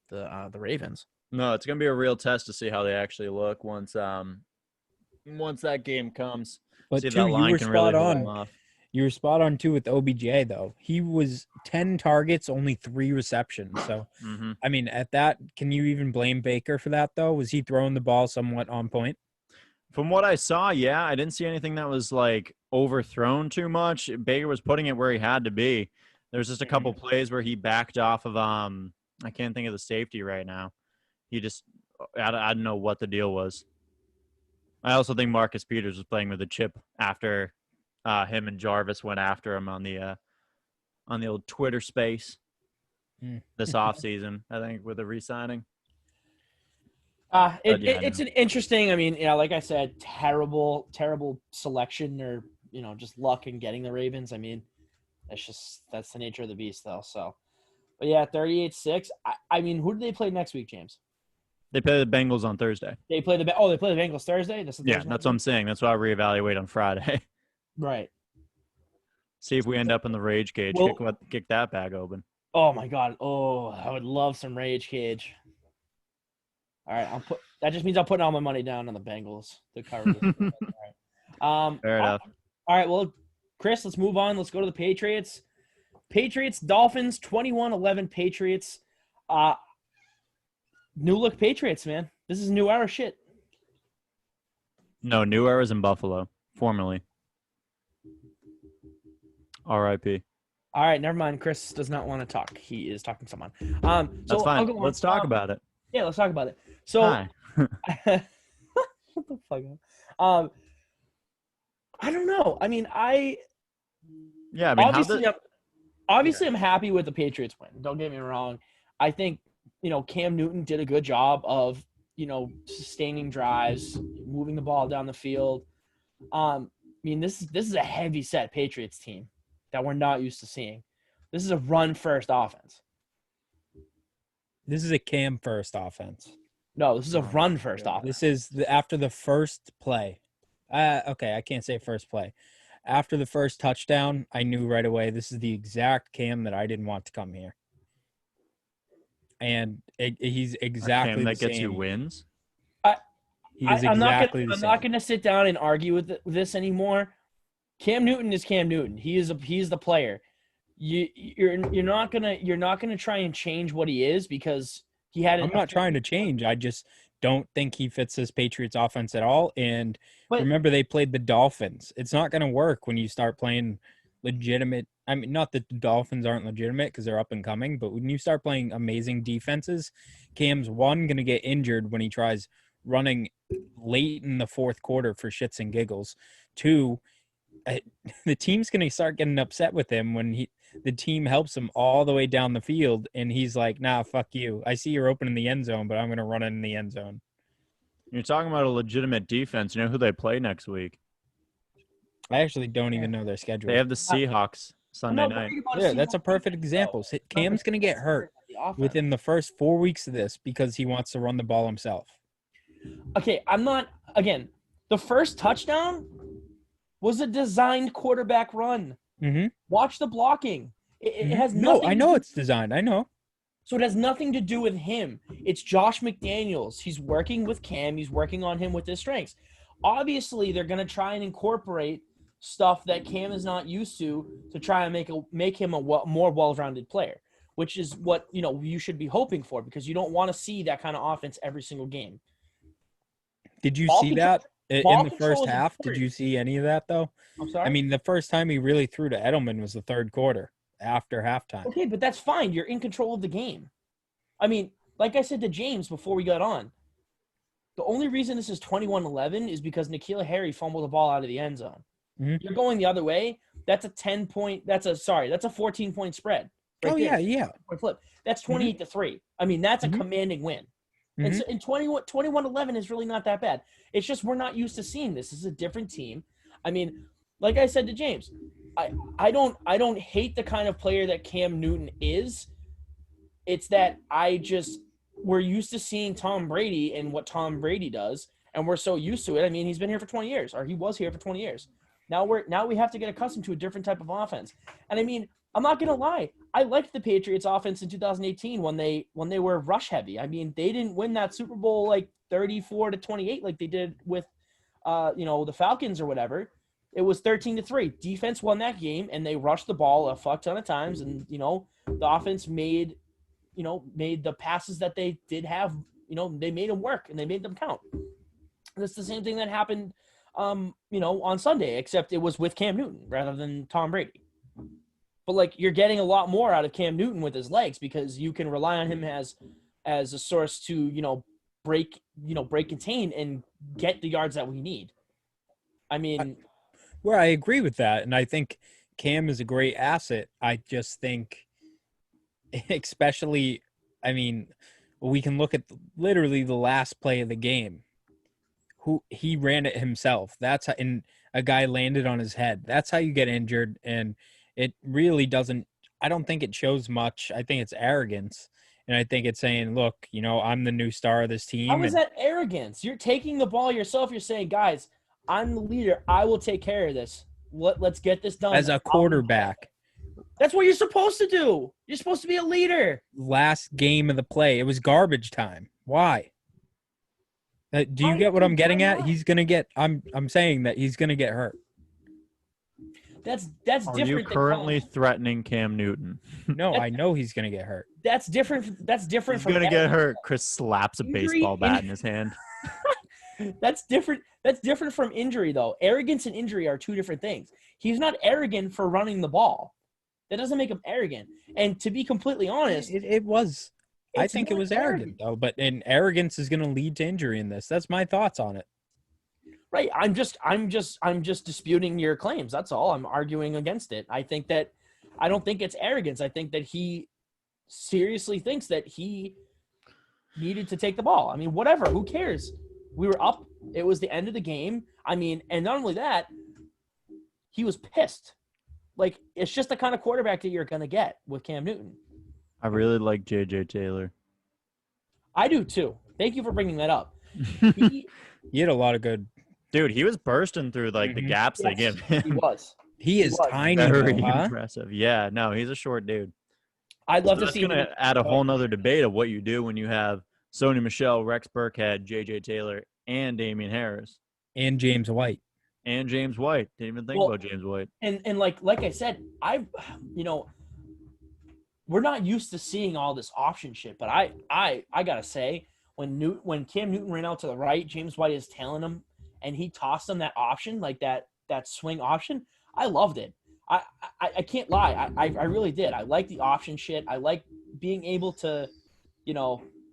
Ravens. No, it's going to be a real test to see how they actually look once that game comes. But see if too, that line can really hold them off. You were spot on, too, with OBJ, though. He was 10 targets, only 3 receptions. So, I mean, at that, can you even blame Baker for that, though? Was he throwing the ball somewhat on point? From what I saw, yeah. I didn't see anything that was, like, overthrown too much. Baker was putting it where he had to be. There's just a couple plays where he backed off of I can't think of the safety right now. He just – I don't know what the deal was. I also think Marcus Peters was playing with a chip after – him and Jarvis went after him on the old Twitter space this offseason, I think, with the re-signing. It's an interesting, I mean, like I said, terrible selection, or, just luck in getting the Ravens. I mean, that's the nature of the beast, though. So, but yeah, 38-6. I mean, who do they play next week, James? They play the Bengals on Thursday. They play the Bengals Thursday? That's what I'm saying. That's why I reevaluate on Friday. Right. See if we end up in the rage cage. Kick that bag open. Oh my God. Oh, I would love some rage cage. All right, that just means I'm putting all my money down on the Bengals to cover this. All right. Fair enough. All right, well, Chris, let's move on. Let's go to the Patriots. Dolphins, 21-11 Patriots. New look Patriots, man. This is new era shit. No, new era's in Buffalo, formerly. R.I.P. All right, never mind. Chris does not want to talk. He is talking to someone. That's fine. Let's talk about it. Yeah, let's talk about it. So, Hi. Shut the fuck up. I don't know. I mean, obviously, I'm happy with the Patriots win. Don't get me wrong. I think Cam Newton did a good job of sustaining drives, moving the ball down the field. I mean, this is a heavy set Patriots team that we're not used to seeing. This is a run-first offense. This is a Cam-first offense. No, this is a run-first offense. This is after the first play. Okay, I can't say first play. After the first touchdown, I knew right away this is the exact Cam that I didn't want to come here. And he's exactly Cam the that gets same. you wins? He is I'm exactly the I'm same. not gonna sit down and argue with this anymore. Cam Newton is Cam Newton. He's the player. You're not gonna try and change what he is because he had. I'm not trying to change. I just don't think he fits this Patriots offense at all. And But remember, they played the Dolphins. It's not going to work when you start playing legitimate. I mean, not that the Dolphins aren't legitimate because they're up and coming, but when you start playing amazing defenses, Cam's one going to get injured when he tries running late in the fourth quarter for shits and giggles. Two, the team's going to start getting upset with him when the team helps him all the way down the field, and he's like, nah, fuck you. I see you're open in the end zone, but I'm going to run in the end zone. You're talking about a legitimate defense. You know who they play next week? I actually don't even know their schedule. They have the Seahawks Sunday night. Yeah, that's a perfect example. Cam's going to get hurt within the first 4 weeks of this because he wants to run the ball himself. Okay, the first touchdown was a designed quarterback run. Mm-hmm. Watch the blocking. It has nothing. No, I know it's designed. I know. So it has nothing to do with him. It's Josh McDaniels. He's working with Cam. He's working on him with his strengths. Obviously, they're going to try and incorporate stuff that Cam is not used to try and make him a more well-rounded player, which is what you should be hoping for because you don't want to see that kind of offense every single game. Did you see that in the first half? Did you see any of that, though? I'm sorry? I mean, the first time he really threw to Edelman was the third quarter after halftime. Okay, but that's fine. You're in control of the game. I mean, like I said to James before we got on, the only reason this is 21-11 is because N'Keal Harry fumbled the ball out of the end zone. Mm-hmm. You're going the other way. That's a 14-point spread. Right there. Yeah. Flip. That's 28-3. I mean, that's a commanding win. And so in 21-11 is really not that bad. It's just we're not used to seeing this. This is a different team. I mean, like I said to James, I don't hate the kind of player that Cam Newton is. It's that we're used to seeing Tom Brady and what Tom Brady does, and we're so used to it. I mean, he's been here for 20 years, or he was here for 20 years. Now we have to get accustomed to a different type of offense. And I mean, I'm not gonna lie, I liked the Patriots offense in 2018 when they were rush heavy. I mean, they didn't win that Super Bowl like 34-28 like they did with the Falcons or whatever. It was 13-3. Defense won that game, and they rushed the ball a fuck ton of times, and the offense made the passes that they did have. They made them work and they made them count. And it's the same thing that happened, on Sunday, except it was with Cam Newton rather than Tom Brady. But you're getting a lot more out of Cam Newton with his legs because you can rely on him as a source to break contain and get the yards that we need. I mean. Well, I agree with that, and I think Cam is a great asset. I just think, especially, I mean, we can look at literally the last play of the game. He ran it himself. That's how, and a guy landed on his head. That's how you get injured, and it really doesn't. I don't think it shows much. I think it's arrogance, and I think it's saying, "Look, I'm the new star of this team." How is that arrogance? You're taking the ball yourself. You're saying, guys, I'm the leader. I will take care of this. Let's get this done. As a quarterback. That's what you're supposed to do. You're supposed to be a leader. Last game of the play. It was garbage time. Why? Do you get what I'm getting at? He's going to get – I'm saying that he's going to get hurt. That's different. Are you currently threatening Cam Newton? No, I know he's going to get hurt. That's different. That's different. He's going to get hurt. Chris slaps a baseball bat in his hand. That's different. That's different from injury, though. Arrogance and injury are two different things. He's not arrogant for running the ball. That doesn't make him arrogant. And to be completely honest, it was. I think it was arrogant, though. But arrogance is going to lead to injury in this. That's my thoughts on it. Right. I'm just disputing your claims. That's all. I'm arguing against it. I don't think it's arrogance. I think that he seriously thinks that he needed to take the ball. I mean, whatever. Who cares? We were up. It was the end of the game. I mean, and not only that, he was pissed. It's just the kind of quarterback that you're going to get with Cam Newton. I really like J.J. Taylor. I do, too. Thank you for bringing that up. He had a lot of good. Dude, he was bursting through the gaps they give him. He was. He is tiny. Very though, huh? impressive. Yeah, no, he's a short dude. I'd love to That's see going to add a whole nother debate of what you do when you have Sony Michel, Rex Burkhead, J.J. Taylor, and Damian Harris And James White. and James White. Didn't even think Well, about James White. And like I said, we're not used to seeing all this option shit, but I gotta say, when Cam Newton ran out to the right, James White is tailing him, and he tossed him that option, like that swing option. I loved it. I can't lie. I really did. I like the option shit. I like being able to,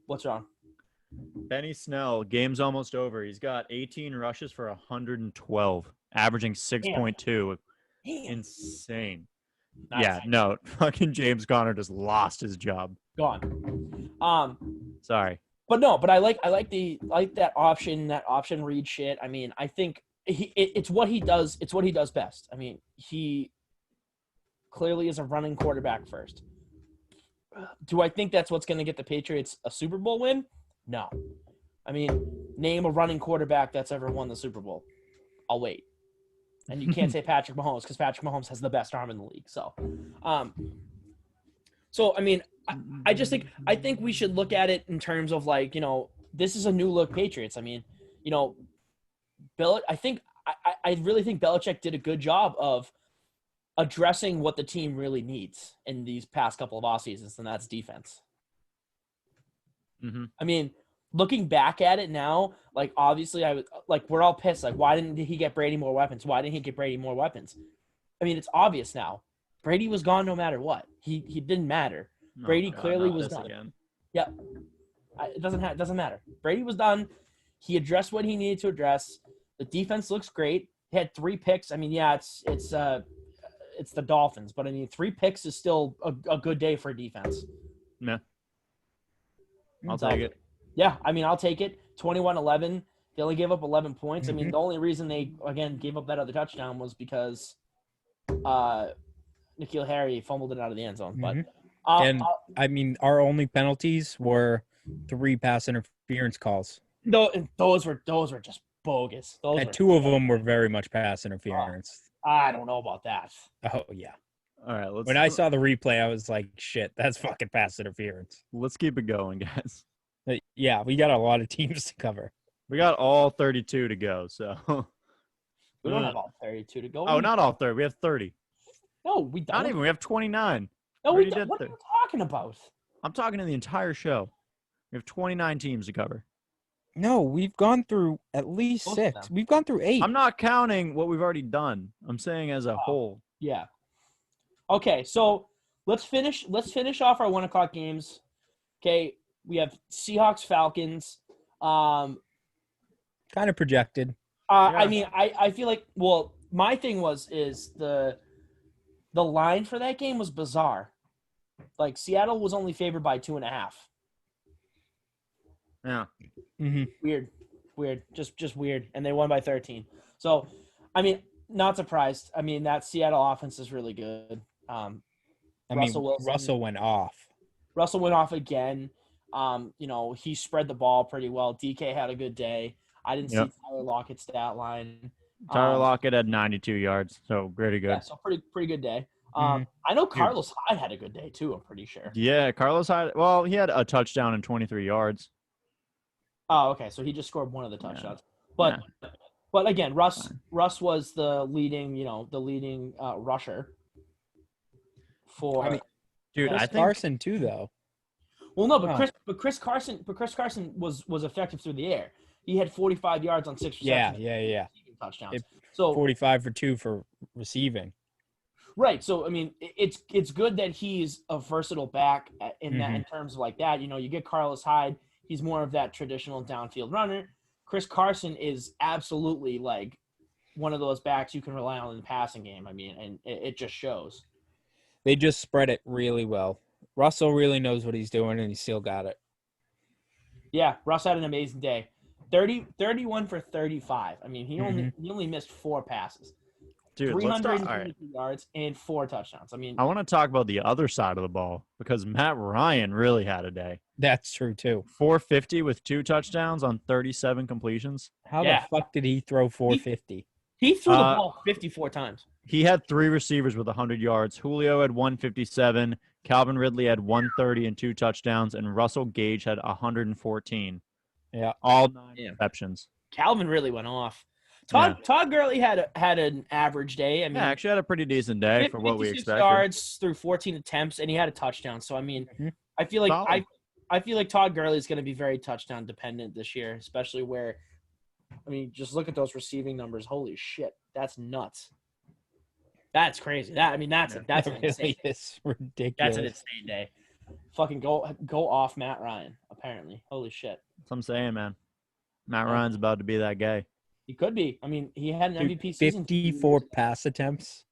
what's wrong? Benny Snell, game's almost over. He's got 18 rushes for 112, averaging 6.2. Insane. Nice. Yeah, no, fucking James Conner just lost his job. Gone. Sorry. But I like that option read shit. I mean, I think it's what he does. It's what he does best. I mean, he clearly is a running quarterback first. Do I think that's what's going to get the Patriots a Super Bowl win? No. I mean, name a running quarterback that's ever won the Super Bowl. I'll wait. And you can't say Patrick Mahomes because Patrick Mahomes has the best arm in the league. So I mean, I think we should look at it in terms of like, this is a new look Patriots. I mean, I really think Belichick did a good job of addressing what the team really needs in these past couple of off seasons, and that's defense. Mm-hmm. I mean, looking back at it now, like obviously we're all pissed. Like, why didn't he get Brady more weapons? Why didn't he get Brady more weapons? I mean, it's obvious now. Brady was gone no matter what. He didn't matter. Brady clearly was done. Again. Yeah, it doesn't matter. Brady was done. He addressed what he needed to address. The defense looks great. He had 3 picks. I mean, yeah, it's the Dolphins, but I mean, 3 picks is still a good day for defense. Yeah, I'll take it. Yeah, I mean, I'll take it. 21-11. They only gave up 11 points. Mm-hmm. I mean, the only reason they, again, gave up that other touchdown was because N'Keal Harry fumbled it out of the end zone. But I mean, our only penalties were 3 pass interference calls. No, those were just bogus. And 2 of them were very much pass interference. I don't know about that. Oh, yeah. All right. When I saw the replay, I was like, shit, that's fucking pass interference. Let's keep it going, guys. Yeah, we got a lot of teams to cover. We got all 32 to go, so. We don't have all 32 to go. Oh, not all 30. We have 30. No, we don't. Not even. We have 29. No, we don't. What are you talking about? I'm talking in the entire show. We have 29 teams to cover. No, we've gone through at least 6. We've gone through 8. I'm not counting what we've already done. I'm saying as a whole. Yeah. Okay, so let's finish off our 1:00 games. Okay, we have Seahawks Falcons. Kind of projected. Yeah. I mean, I feel like, well, my thing is the line for that game was bizarre. Like, Seattle was only favored by 2.5. Yeah. Mm-hmm. Weird, just weird, and they won by 13. So, I mean, not surprised. I mean, that Seattle offense is really good. Russell went off. Russell went off again. He spread the ball pretty well. DK had a good day. I didn't see Tyler Lockett's stat line. Tyler Lockett had 92 yards, so pretty good. Yeah, so pretty good day. Mm-hmm. I know Carlos Hyde had a good day too. I'm pretty sure. Yeah, Carlos Hyde. Well, he had a touchdown and 23 yards. Oh, okay. So he just scored one of the touchdowns. Yeah. But again, Russ was the leading rusher for. Dude, I think Carson too, though. Well, no, but Chris Carson was effective through the air. He had 45 yards on 6 receptions. Yeah. Touchdowns. So 45 for 2 for receiving. Right. So I mean, it's good that he's a versatile back in that in terms of like that. You get Carlos Hyde. He's more of that traditional downfield runner. Chris Carson is absolutely like one of those backs you can rely on in the passing game. I mean, and it just shows. They just spread it really well. Russell really knows what he's doing, and he still got it. Yeah, Russ had an amazing day. 31 for 35. I mean, he only missed 4 passes. Dude, 322 yards and 4 touchdowns. I mean, I want to talk about the other side of the ball because Matt Ryan really had a day. That's true, too. 450 with 2 touchdowns on 37 completions. How the fuck did he throw 450? He threw the ball 54 times. He had 3 receivers with 100 yards. Julio had 157. Calvin Ridley had 130 and 2 touchdowns. And Russell Gage had 114. Yeah. All 9 receptions. Calvin really went off. Todd Gurley had an average day. I mean, Yeah, actually had a pretty decent day for what we 56 expected. yards through 14 attempts, and he had a touchdown. So I mean, I feel like Solid. I feel like Todd Gurley is going to be very touchdown dependent this year, especially where, I mean, just look at those receiving numbers. Holy shit, that's nuts. That's crazy. That's an insane. It's ridiculous. That's an insane day. Fucking go off Matt Ryan. Apparently, holy shit. That's what I'm saying, man. Matt Ryan's about to be that guy. He could be. I mean, he had an MVP season. 54 pass attempts.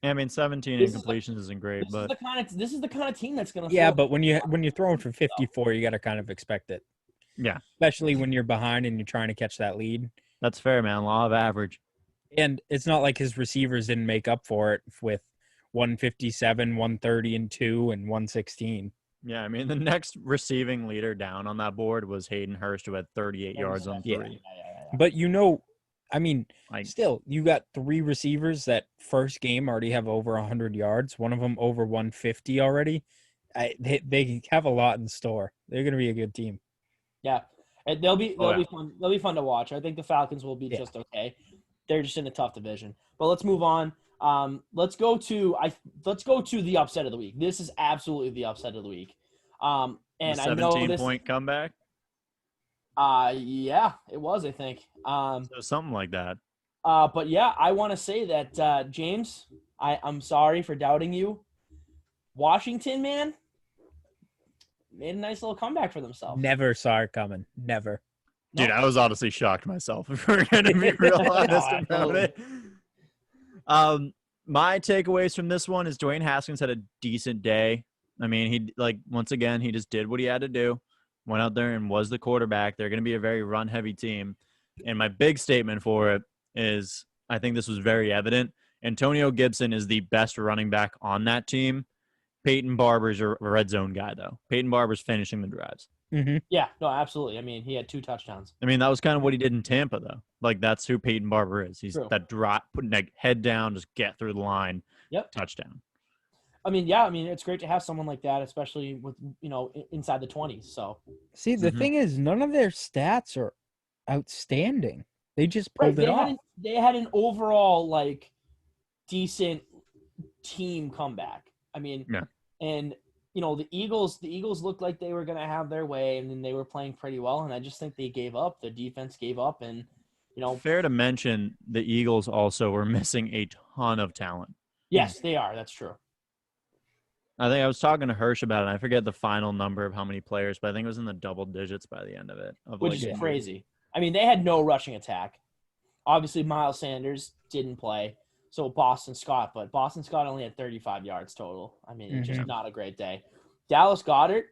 Yeah, I mean, 17 incompletions isn't great, but this is the kind of team that's gonna. Yeah, but when you're throwing for 54, you got to kind of expect it. Yeah, especially when you're behind and you're trying to catch that lead. That's fair, man. Law of average. And it's not like his receivers didn't make up for it with 157, 130, and 2, and 116. Yeah, I mean, the next receiving leader down on that board was Hayden Hurst, who had 38 yards on 3. Yeah. But I mean, still, you got 3 receivers that first game already have over 100 yards. One of them over 150 already. They have a lot in store. They're going to be a good team. Yeah, and they'll be fun. They'll be fun to watch. I think the Falcons will be just okay. They're just in a tough division. But let's move on. Let's go to the upset of the week. This is absolutely the upset of the week. And the I know 17-point comeback. Yeah, it was. I think. So something like that. But yeah, I want to say that James, I'm sorry for doubting you. Washington, man, made a nice little comeback for themselves. Never saw it coming. Never. Dude, I was honestly shocked myself, if we're going to be real honest about it. My takeaways from this one is Dwayne Haskins had a decent day. I mean, once again, he just did what he had to do. Went out there and was the quarterback. They're going to be a very run-heavy team. And my big statement for it is, I think this was very evident, Antonio Gibson is the best running back on that team. Peyton Barber's a red zone guy, though. Peyton Barber's finishing the drives. Mm-hmm. Yeah, no, absolutely. I mean, he had 2 touchdowns. I mean, that was kind of what he did in Tampa, though. Like, that's who Peyton Barber is. He's that drop, putting that head down, just get through the line. Yep. Touchdown. I mean, yeah. I mean, it's great to have someone like that, especially with inside the 20s. So, see, the thing is, none of their stats are outstanding. They just pulled it off. They had an overall decent team comeback. I mean, yeah. And the Eagles looked like they were going to have their way, and then they were playing pretty well. And I just think they gave up. The defense gave up, and fair to mention, the Eagles also were missing a ton of talent. Yes, they are. That's true. I think I was talking to Hirsch about it. And I forget the final number of how many players, but I think it was in the double digits by the end of it. Which is crazy. I mean, they had no rushing attack. Obviously, Miles Sanders didn't play, so Boston Scott only had 35 yards total. I mean, it's just not a great day. Dallas Goedert,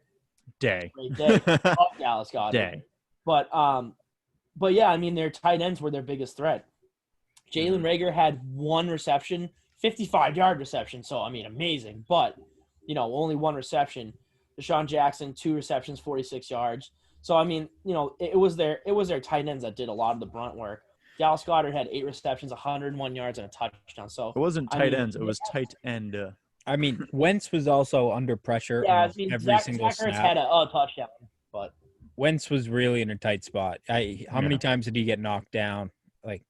great day. Love Dallas Goedert. Day. But yeah, I mean, their tight ends were their biggest threat. Jalen Reagor had 1 reception, 55-yard reception. So I mean, amazing. But only 1 reception. Deshaun Jackson, 2 receptions, 46 yards. So I mean, it was their tight ends that did a lot of the brunt work. Dallas Goedert had 8 receptions, 101 yards, and a touchdown. So it wasn't tight ends; it was tight end. I mean, Wentz was also under pressure. Yeah, every single Zach Ertz snap. had a touchdown, but Wentz was really in a tight spot. How many times did he get knocked down? Like,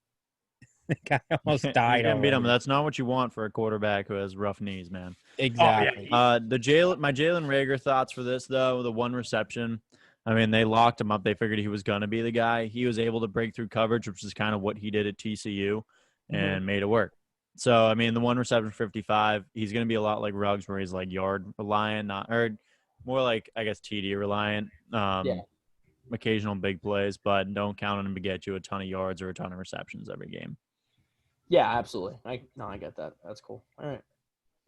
the guy almost died. You beat him. That's not what you want for a quarterback who has rough knees, man. Exactly. My Jalen Reagor thoughts for this, though, the 1 reception. I mean, they locked him up. They figured he was going to be the guy. He was able to break through coverage, which is kind of what he did at TCU, and made it work. So, I mean, the 1 reception, 55, he's going to be a lot like Ruggs, where he's like yard reliant, or more like, I guess, TD reliant. Occasional big plays, but don't count on him to get you a ton of yards or a ton of receptions every game. Yeah, absolutely. I get that. That's cool. All right.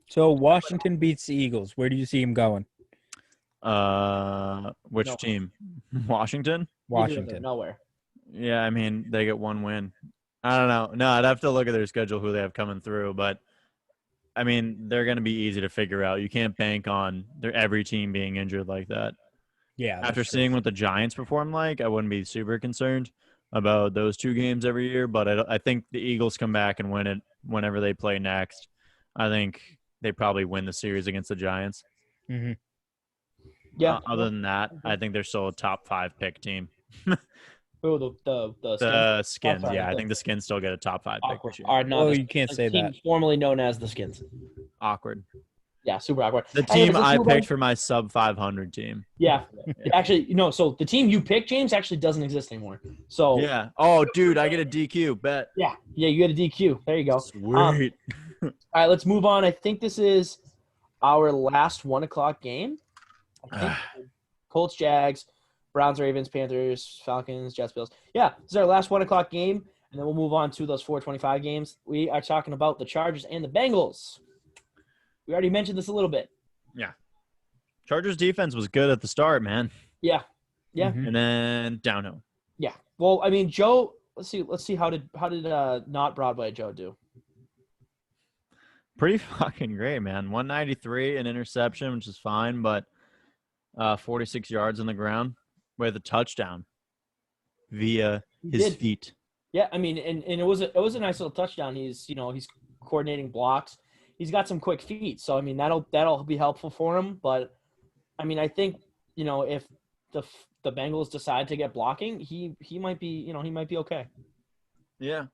So Washington beats the Eagles. Where do you see him going? Which team? Washington? Washington. Nowhere. Yeah, I mean, they get 1 win. I don't know. No, I'd have to look at their schedule, who they have coming through. But, I mean, they're going to be easy to figure out. You can't bank on every team being injured like that. Yeah. After seeing what the Giants perform like, I wouldn't be super concerned about those 2 games every year. But I think the Eagles come back and win it whenever they play next. I think they probably win the series against the Giants. Yeah. Other than that, I think they're still a top 5 pick team. Oh, the Skins. The Skins. sorry, Yeah, I the- think the Skins still get a top 5 pick Awkward. this year. Or not Oh, the you can't the say team that. formerly known as the Skins. Awkward. Yeah, super awkward. The Anyways, team let's I move on. picked for my sub 500 team. Yeah, actually, so the team you picked, James, actually doesn't exist anymore. So Yeah. Oh, dude, I get a DQ. Bet. yeah, you get a DQ. There you go. Sweet. All right, let's move on. I think this is our last 1:00 game. I think Colts, Jags, Browns, Ravens, Panthers, Falcons, Jets, Bills. Yeah, this is our last 1:00 game, and then we'll move on to those 4:25 games. We are talking about the Chargers and the Bengals. We already mentioned this a little bit. Chargers defense was good at the start, man. Yeah. Mhm. And then downhill. Yeah. Well, I mean, Joe. Let's see. How did not Broadway Joe do? Pretty fucking great, man. 193, an interception, which is fine, but 46 yards on the ground with a touchdown via He his did. feet. Yeah, I mean, and it was a nice little touchdown. He's coordinating blocks. He's got some quick feet, so I mean that'll be helpful for him. But I mean, I think if the Bengals decide to get blocking, he might be okay. Yeah.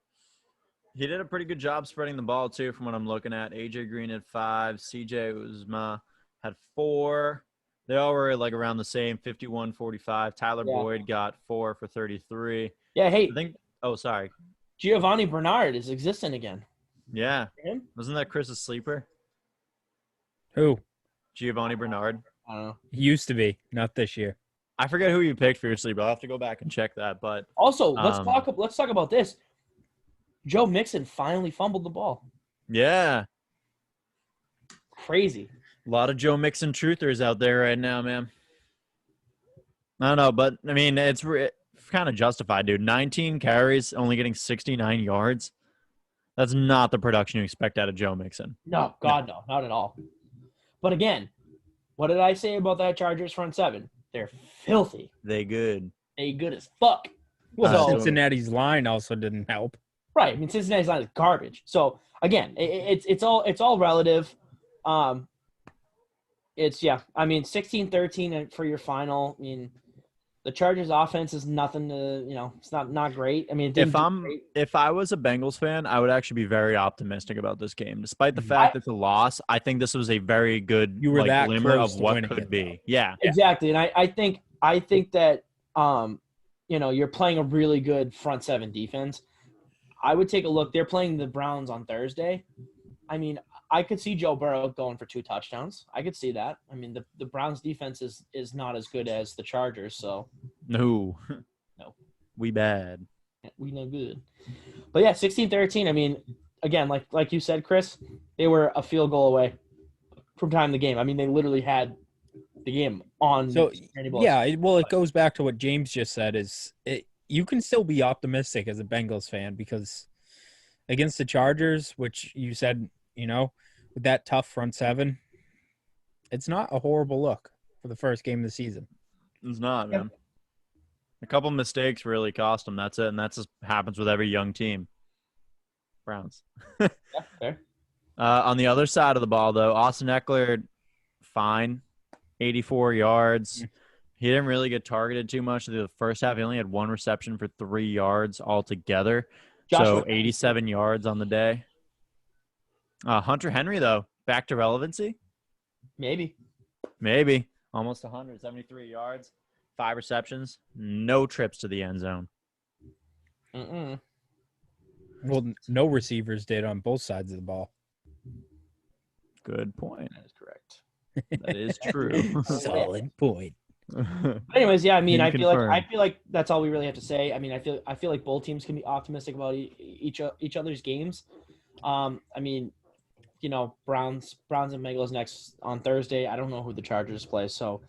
He did a pretty good job spreading the ball, too, from what I'm looking at. AJ Green had 5. CJ Uzma had 4. They all were, like, around the same, 51, 45. Tyler Yeah. Boyd got 4 for 33. Yeah. Hey, I think – oh, sorry. Giovanni Bernard is existing again. Yeah. Him? Wasn't that Chris's sleeper? Who? Giovanni Bernard. I don't know. He used to be, not this year. I forget who you picked for your sleeper. I'll have to go back and check that. But Also, let's Um, talk about this. Joe Mixon finally fumbled the ball. yeah, Crazy. a lot of Joe Mixon truthers out there right now, man. I don't know, but I mean, it's kind of justified, dude. 19 carries, only getting 69 yards. That's not the production you expect out of Joe Mixon. No, God, no, not at all. But again, what did I say about that Chargers front seven? They're filthy. They good. They good as fuck. Well, So- Cincinnati's line also didn't help. Right. I mean, Cincinnati's line is garbage. So again, it's all relative. It's I mean, 16-13 for your final. I mean, the Chargers offense is nothing to it's not great. I mean, it didn't do great. If I was a Bengals fan, I would actually be very optimistic about this game, despite the Mhm. fact that it's a loss. I think this was a very good You were that glimmer close of to what winning could it, be. Yeah, Exactly, and I think that you're playing a really good front seven defense. I would take a look. They're playing the Browns on Thursday. I mean, I could see Joe Burrow going for 2 touchdowns. I could see that. I mean, the Browns defense is not as good as the Chargers, so no, No. we bad. we know good. But yeah, 16-13. I mean, again, like you said, Chris, they were a field goal away from tying the game. I mean, they literally had the game on. So, Randy Bullock. yeah, it goes back to what James just said you can still be optimistic as a Bengals fan because against the Chargers, which you said, with that tough front seven, it's not a horrible look for the first game of the season. It's not, man. A couple mistakes really cost them. That's it, and that just happens with every young team. Browns. Yeah, fair. On the other side of the ball, though, Austin Eckler, fine, 84 yards. He didn't really get targeted too much in the first half. He only had 1 reception for 3 yards altogether. So 87 yards on the day. Hunter Henry, though, back to relevancy? Maybe. Maybe. Almost 173 yards, 5 receptions, no trips to the end zone. Mm-mm. Well, no receivers did on both sides of the ball. Good point. That is correct. That is true. Solid point. But anyways, yeah, I mean, Can I feel confirm. like that's all we really have to say. I mean, I feel like both teams can be optimistic about each other's games. I mean, Browns and Bengals next on Thursday. I don't know who the Chargers play, so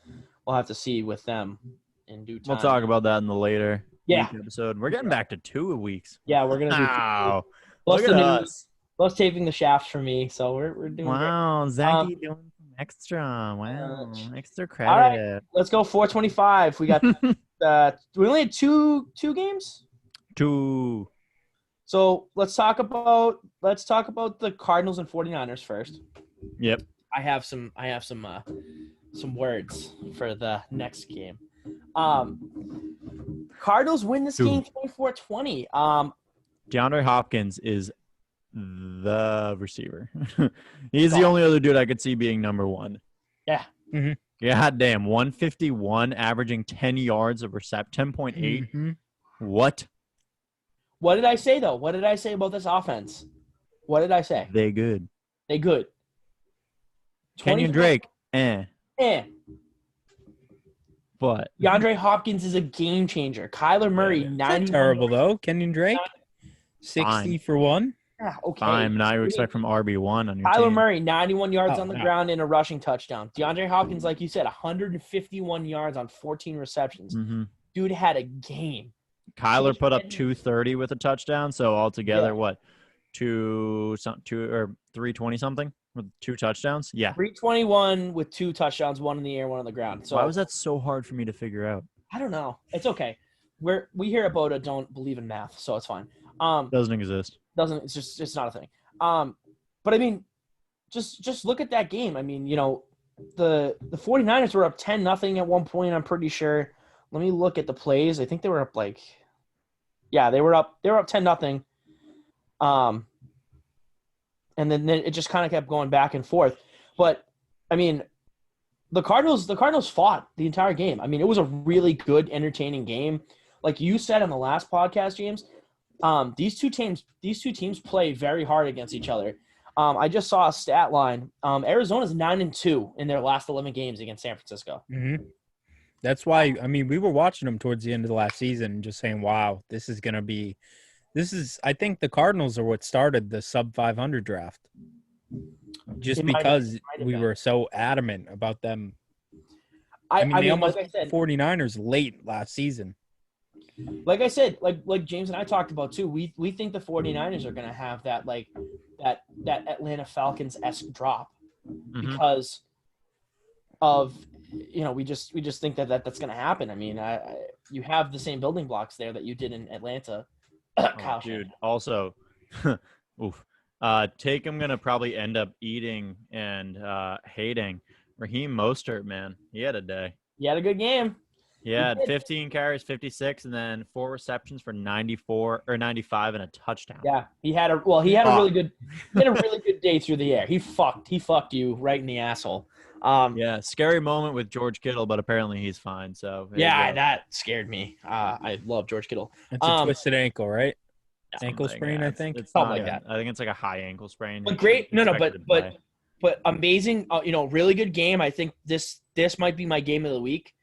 we'll have to see with them in due time. We'll talk about that in the later Yeah. week episode. We're getting back to 2 weeks. Yeah, we're gonna do Wow. plus Look the at news, us. plus taping the shafts for me. So we're doing great. Wow, Zachy doing some extra. Wow, extra All right. credit. Let's go 425. We got we only had two games. 2. So let's talk about the Cardinals and 49ers first. Yep. I have some Cardinals win this Dude. game 24-20. DeAndre Hopkins is the receiver. He's the only other dude I could see being number one. Yeah. Mm-hmm. God damn, 151, averaging 10 yards of reception, 10.8. Mm-hmm. What? What did I say, though? What did I say about this offense? What did I say? They good. They good. Kenyon Drake, Eh. But DeAndre Hopkins is a game changer. Kyler Murray, Yeah. 91. Not terrible, though. Kenyon Drake, 60 Fine. for 1. Yeah, okay. fine. Now you expect from RB1 on your Kyler team. Murray, 91 yards Oh, on the no. ground and a rushing touchdown. DeAndre Hopkins, like you said, 151 yards on 14 receptions. Mm-hmm. Dude had a game. Kyler put up 230 with a touchdown, so altogether, Yeah. what, 320 something with 2 touchdowns? Yeah. 321 with 2 touchdowns, 1 in the air, 1 on the ground. So Why was that so hard for me to figure out? I don't know. It's okay. We here at BOTA don't believe in math, so it's fine. Doesn't exist. It's not a thing. But I mean, just look at that game. I mean, the 49ers were up 10-0 at one point, I'm pretty sure. Let me look at the plays. I think they were up they were up 10-0. And then it just kind of kept going back and forth. But I mean, the Cardinals fought the entire game. I mean, it was a really good, entertaining game. Like you said on the last podcast, James, these two teams play very hard against each other. I just saw a stat line. Arizona's 9-2 in their last 11 games against San Francisco. Mm-hmm. That's why, I mean, we were watching them towards the end of the last season and just saying, wow, I think the Cardinals are what started the sub 500 draft. Just because we were so adamant about them. I mean, they almost like I said, 49ers late last season. Like I said, like James and I talked about too, we think the 49ers are going to have that that Atlanta Falcons-esque drop because of we just think that's going to happen. I mean, you have the same building blocks there that you did in Atlanta. Oh, dude, also, oof. Take I'm going to probably end up eating and hating. Raheem Mostert, man, he had a day. He had a good game. He had 15 carries, 56, and then 4 receptions for 94 or 95 and a touchdown. Yeah, he had a really good day through the air. He fucked you right in the asshole. Yeah, scary moment with George Kittle, but apparently he's fine. So yeah, that scared me. I love George Kittle. It's a twisted ankle, right? Ankle sprain, I think. Something like that. I think it's like a high ankle sprain. But great, but amazing. Really good game. I think this might be my game of the week.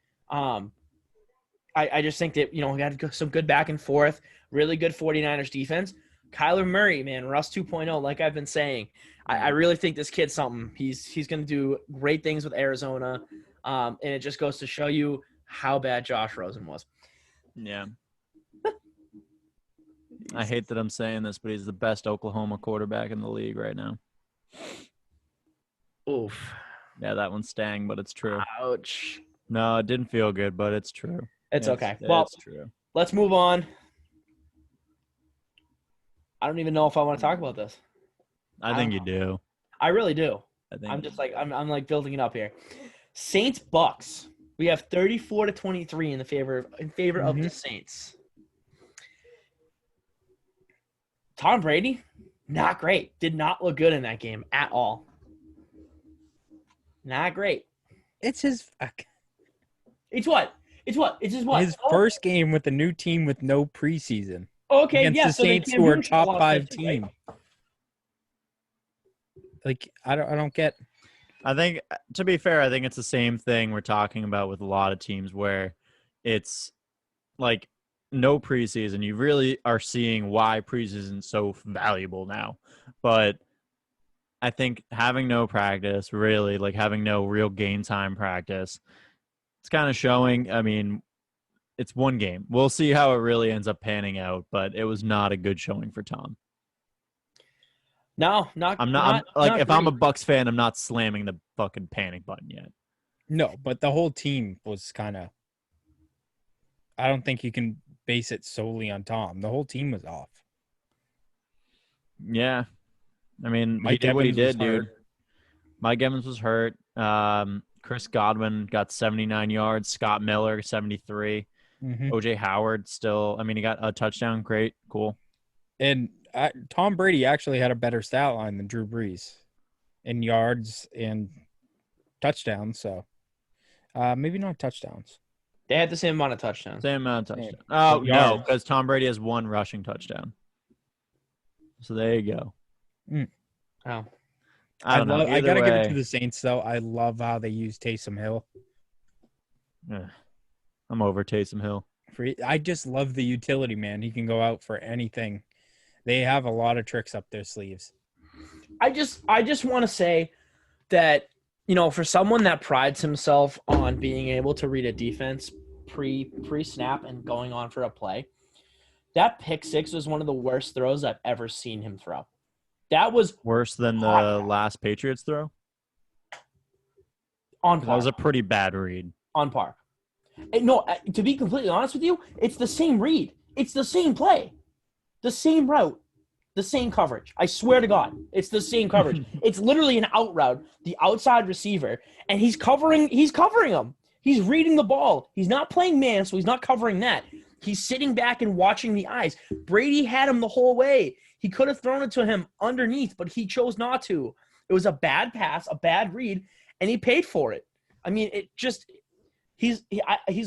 I just think that, we had some good back and forth, really good 49ers defense. Kyler Murray, man, Russ 2.0, like I've been saying. I really think this kid's something. He's going to do great things with Arizona, and it just goes to show you how bad Josh Rosen was. Yeah. I hate that I'm saying this, but he's the best Oklahoma quarterback in the league right now. Oof. Yeah, that one stang, but it's true. Ouch. No, it didn't feel good, but it's true. It's okay. Well, it's true. Let's move on. I don't even know if I want to talk about this. I think you do. I really do. I'm just like I'm like building it up here. Saints Bucks. We have 34-23 in favor of the Saints. Tom Brady, not great. Did not look good in that game at all. Not great. It's his. It's what? It's his what? His first game with a new team with no preseason. Okay, against yeah. the So Saints, who are top 5 team. Right? Like I don't get. I think, to be fair, I think it's the same thing we're talking about with a lot of teams where it's like no preseason. You really are seeing why preseason is so valuable now. But I think having no practice, really, like having no real game time practice, it's kind of showing. I mean, it's one game. We'll see how it really ends up panning out, but it was not a good showing for Tom. No, I'm if I'm a Bucks fan, I'm not slamming the fucking panic button yet. No, but the whole team was kind of. I don't think you can base it solely on Tom. The whole team was off. Yeah, I mean, Mike he did what he Evans did, dude. Mike Evans was hurt. Chris Godwin got 79 yards. Scott Miller 73. Mhm. OJ Howard still. I mean, he got a touchdown. Great, cool. And Tom Brady actually had a better stat line than Drew Brees in yards and touchdowns. So maybe not touchdowns. They had the same amount of touchdowns. Same amount of Same. touchdowns. Oh But no, yards. because Tom Brady has 1 rushing touchdown. So there you go. Oh, I don't know. I Either gotta give it way, to the Saints though. I love how they use Taysom Hill. I'm over Taysom Hill. I just love the utility, man. He can go out for anything. They have a lot of tricks up their sleeves. I just want to say that, for someone that prides himself on being able to read a defense pre-snap and going on for a play, that pick six was one of the worst throws I've ever seen him throw. That was Worse than the last Patriots throw? on That par. was a pretty bad read. On par. No, to be completely honest with you, it's the same read. It's the same play. The same route. The same coverage. I swear to God, it's the same coverage. It's literally an out route, the outside receiver, and he's covering him. He's reading the ball. He's not playing man, so he's not covering that. He's sitting back and watching the eyes. Brady had him the whole way. He could have thrown it to him underneath, but he chose not to. It was a bad pass, a bad read, and he paid for it. I mean, he's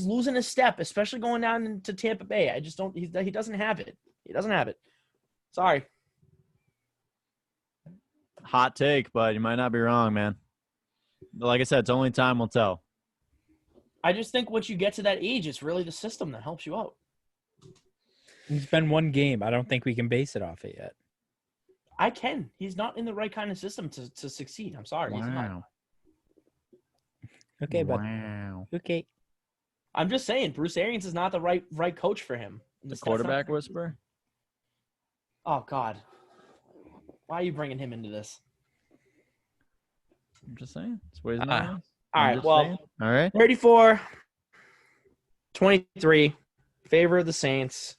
losing his step, especially going down into Tampa Bay. He doesn't have it. He doesn't have it. Sorry. Hot take, but you might not be wrong, man. But like I said, it's only time will tell. I just think once you get to that age, it's really the system that helps you out. It's been one game. I don't think we can base it off it yet. I can. He's not in the right kind of system to succeed. I'm sorry. He's not. Wow. Okay, but Wow. okay. I'm just saying, Bruce Arians is not the right coach for him. The quarterback whisperer? Oh, God. Why are you bringing him into this? I'm just saying. That's what he's All not. right, well, All right. 34-23, favor of the Saints.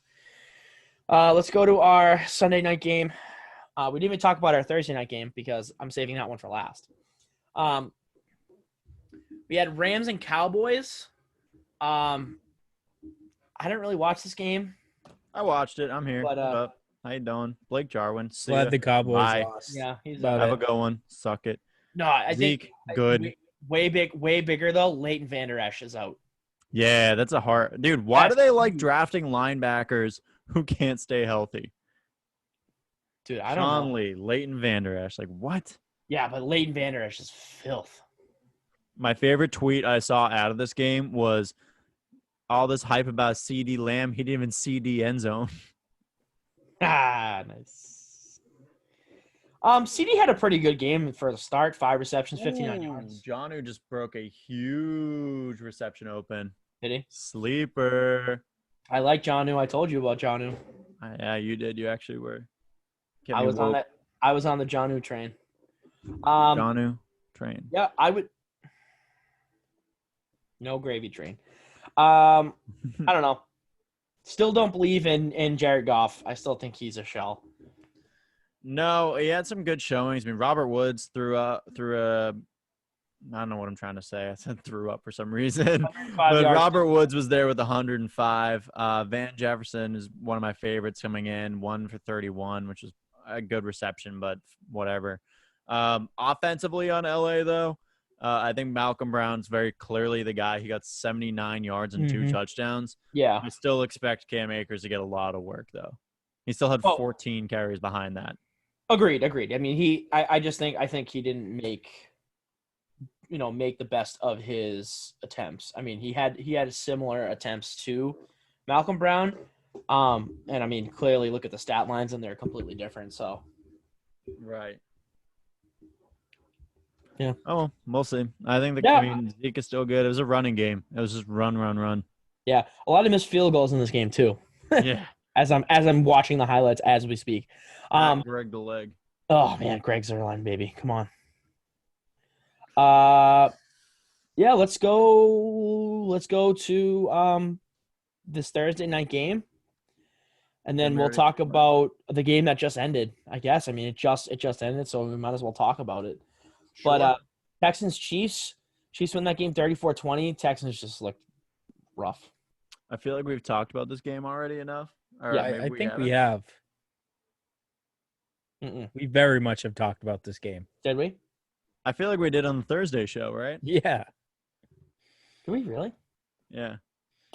Let's go to our Sunday night game. We didn't even talk about our Thursday night game because I'm saving that one for last. We had Rams and Cowboys. I didn't really watch this game. I watched it. I'm here. But, What up? How you doing? Blake Jarwin. See Glad ya. the Cowboys Bye. lost. Yeah, he's About Have it. a good one. Suck it. No, I Zeke, think good. way bigger though. Leighton Vander Esch is out. Yeah, that's a hard dude. Why do they like drafting linebackers who can't stay healthy? Dude, I don't know. Conley, Leighton Vander Esch. Like what? Yeah, but Leighton Vander Esch is filth. My favorite tweet I saw out of this game was all this hype about CD Lamb. He didn't even see the end zone. Ah, nice. CD had a pretty good game for the start. 5 receptions, 59 yards. Jonnu just broke a huge reception open. Did he? Sleeper. I like Jonnu. I told you about Jonnu. Yeah, you did. You actually were. Get I me was on woke. that. I was on the Jonnu train. Jonnu train. Yeah, I would. No gravy train. I don't know. Still don't believe in Jared Goff. I still think he's a shell. No, he had some good showings. I mean, Robert Woods threw a. I don't know what I'm trying to say. I said threw up for some reason. 105 But yards. Robert Woods was there with 105. Van Jefferson is one of my favorites coming in, 1 for 31, which is a good reception, but whatever. Offensively on LA, though, I think Malcolm Brown's very clearly the guy. He got 79 yards and 2 touchdowns. Yeah. I still expect Cam Akers to get a lot of work, though. He still had 14 carries behind that. Agreed. I mean, I think he didn't make the best of his attempts. I mean, he had similar attempts to Malcolm Brown. And I mean, clearly look at the stat lines and they're completely different. So, Right. Yeah. Oh, we'll see. I think Zeke is still good. It was a running game. It was just run. yeah, a lot of missed field goals in this game too. Yeah. As I'm watching the highlights as we speak. Greg the leg. Oh man, Greg Zuerlein, baby, come on. Yeah, let's go to this Thursday night game, and then we'll talk about the game that just ended. I guess. I mean, it just ended, so we might as well talk about it. Sure. But Texans Chiefs win that game 34-20. Texans just looked rough. I feel like we've talked about this game already enough. Or Yeah, maybe I think haven't. we have. Mm-mm. We very much have talked about this game. Did we? I feel like we did on the Thursday show, right? Yeah. Did we really? Yeah.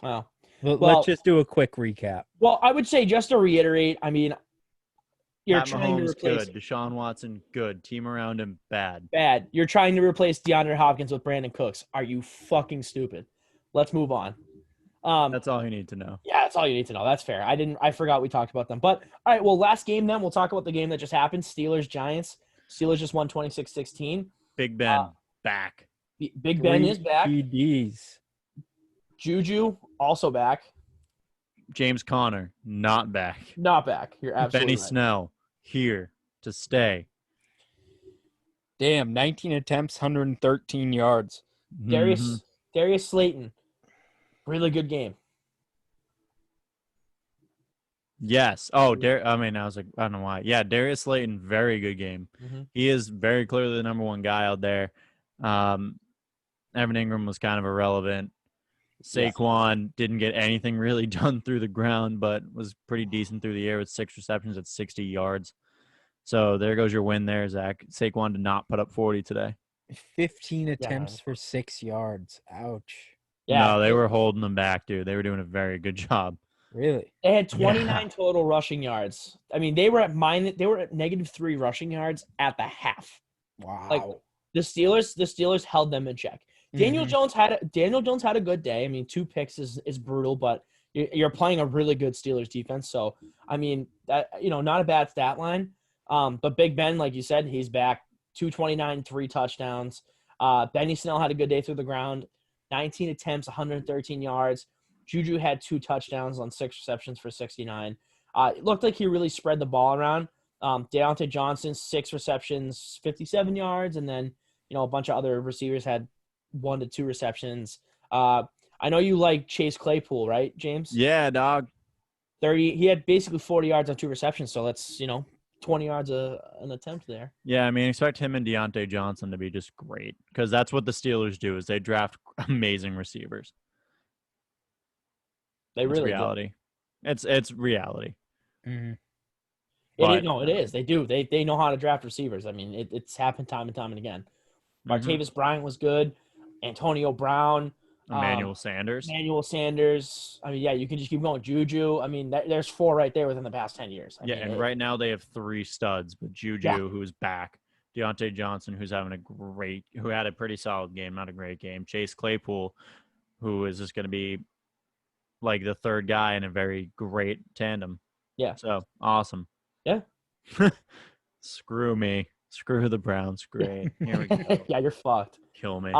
Oh. Well, Well- let's just do a quick recap. Well, I would say just to reiterate, I mean, you're Pat trying to Mahomes, replace good. Deshaun Watson, good. Team around him, bad. bad. You're trying to replace DeAndre Hopkins with Brandon Cooks. Are you fucking stupid? Let's move on. That's all you need to know. Yeah, that's all you need to know. That's fair. I forgot we talked about them. But all right, well, last game then, we'll talk about the game that just happened. Steelers-Giants. Steelers just won 26-16. Big Ben, back. Big Ben is back. GDs. Juju also back. James Conner, not back. Not back. You're absolutely Benny right. Snell, here to stay. Damn, 19 attempts, 113 yards. Mhm. Darius Slayton. Really good game. Yes. Oh, I was like, I don't know why. Yeah, Darius Slayton, very good game. Mhm. He is very clearly the number one guy out there. Evan Ingram was kind of irrelevant. Saquon didn't get anything really done through the ground, but was pretty decent through the air with 6 receptions at 60 yards. So there goes your win there, Zach. Saquon did not put up 40 today. 15 attempts for 6 yards. Ouch. Yeah. No, they were holding them back, dude. They were doing a very good job. Really? They had 29 total rushing yards. I mean, they were at -3 rushing yards at the half. Wow. Like, the Steelers held them in check. Daniel Jones had a good day. I mean, 2 picks is brutal, but you're playing a really good Steelers defense. So, I mean, that not a bad stat line. But Big Ben, like you said, he's back. 229, 3 touchdowns. Benny Snell had a good day through the ground. 19 attempts, 113 yards. Juju had 2 touchdowns on 6 receptions for 69. It looked like he really spread the ball around. Deontay Johnson, 6 receptions, 57 yards, and then a bunch of other receivers had 1 to 2 receptions. I know you like Chase Claypool, right, James? Yeah, dog. 30. He had basically 40 yards on 2 receptions, so that's 20 yards an attempt there. Yeah, I mean, expect him and Deontay Johnson to be just great because that's what the Steelers do is they draft amazing receivers. They really reality. It's reality. Mm-hmm. It is. They do. They know how to draft receivers. I mean, it's happened time and time and again. Martavis Bryant was good. Antonio Brown. Emmanuel Sanders. I mean, yeah, you can just keep going. Juju. I mean, there's 4 right there within the past 10 years. I mean, right now they have 3 studs, but Juju, who's back, Deontay Johnson, who had a pretty solid game, not a great game. Chase Claypool, who is just going to be like the 3rd guy in a very great tandem. Yeah. So awesome. Yeah. Screw me. Screw the Browns. Great. Here we go. Yeah, you're fucked. Kill me.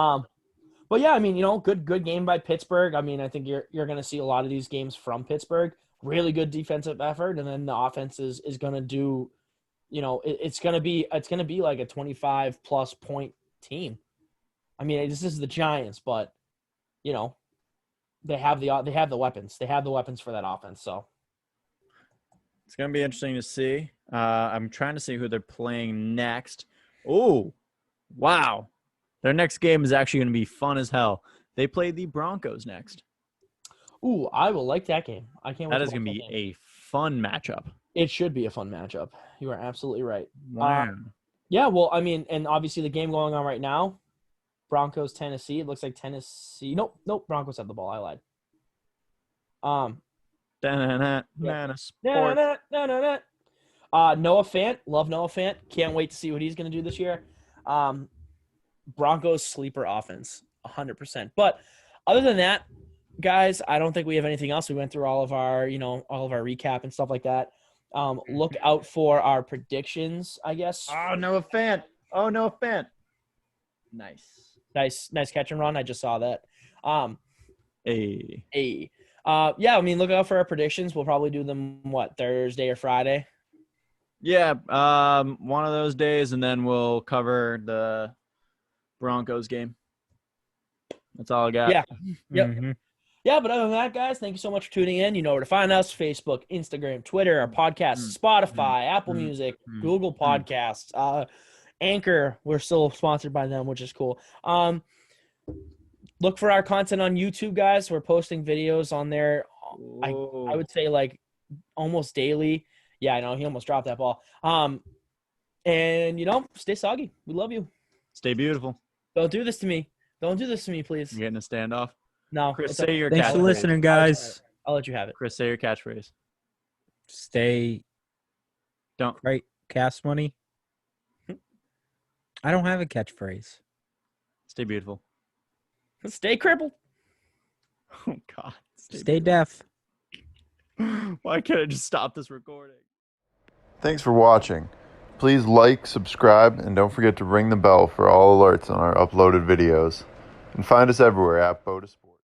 But yeah, I mean, good game by Pittsburgh. I mean, I think you're going to see a lot of these games from Pittsburgh. Really good defensive effort, and then the offense is going to do, it's going to be like a 25+ point team. I mean, this is the Giants, but they have the weapons. They have the weapons for that offense. So it's going to be interesting to see. I'm trying to see who they're playing next. Oh, wow. Their next game is actually going to be fun as hell. They play the Broncos next. Ooh, I will like that game. I can't wait. That is going to be a fun matchup. It should be a fun matchup. You are absolutely right. Wow. Yeah, well, I mean, and obviously the game going on right now, Broncos, Tennessee. It looks like Tennessee. Nope. Broncos have the ball. I lied. Sports. Noah Fant. Love Noah Fant. Can't wait to see what he's going to do this year. Broncos sleeper offense, 100%. But other than that, guys, I don't think we have anything else. We went through all of our recap and stuff like that. Look out for our predictions, I guess. Oh, Noah Fant. Nice catch and run. I just saw that. Hey. Yeah, I mean, look out for our predictions. We'll probably do them, Thursday or Friday? Yeah, one of those days, and then we'll cover the Broncos game. That's all I got. Yeah. Yep. Mm-hmm. Yeah, but other than that, guys, thank you so much for tuning in. You know where to find us: Facebook, Instagram, Twitter, our podcast, Spotify, Apple Music, Google Podcasts, Anchor. We're still sponsored by them, which is cool. Look for our content on YouTube, guys. We're posting videos on there I would say like almost daily. Yeah, I know he almost dropped that ball. And stay soggy. We love you. Stay beautiful. Don't do this to me. Don't do this to me, please. You getting a standoff? No. Chris, say your Thanks catchphrase. for listening, guys. I'll let you have it. Chris, say your catchphrase. Stay. Don't. Right. Cast money. I don't have a catchphrase. Stay beautiful. Stay crippled. Oh, God. Stay deaf. Why can't I just stop this recording? Thanks for watching. Please like, subscribe, and don't forget to ring the bell for all alerts on our uploaded videos. And find us everywhere at BOTA Sports.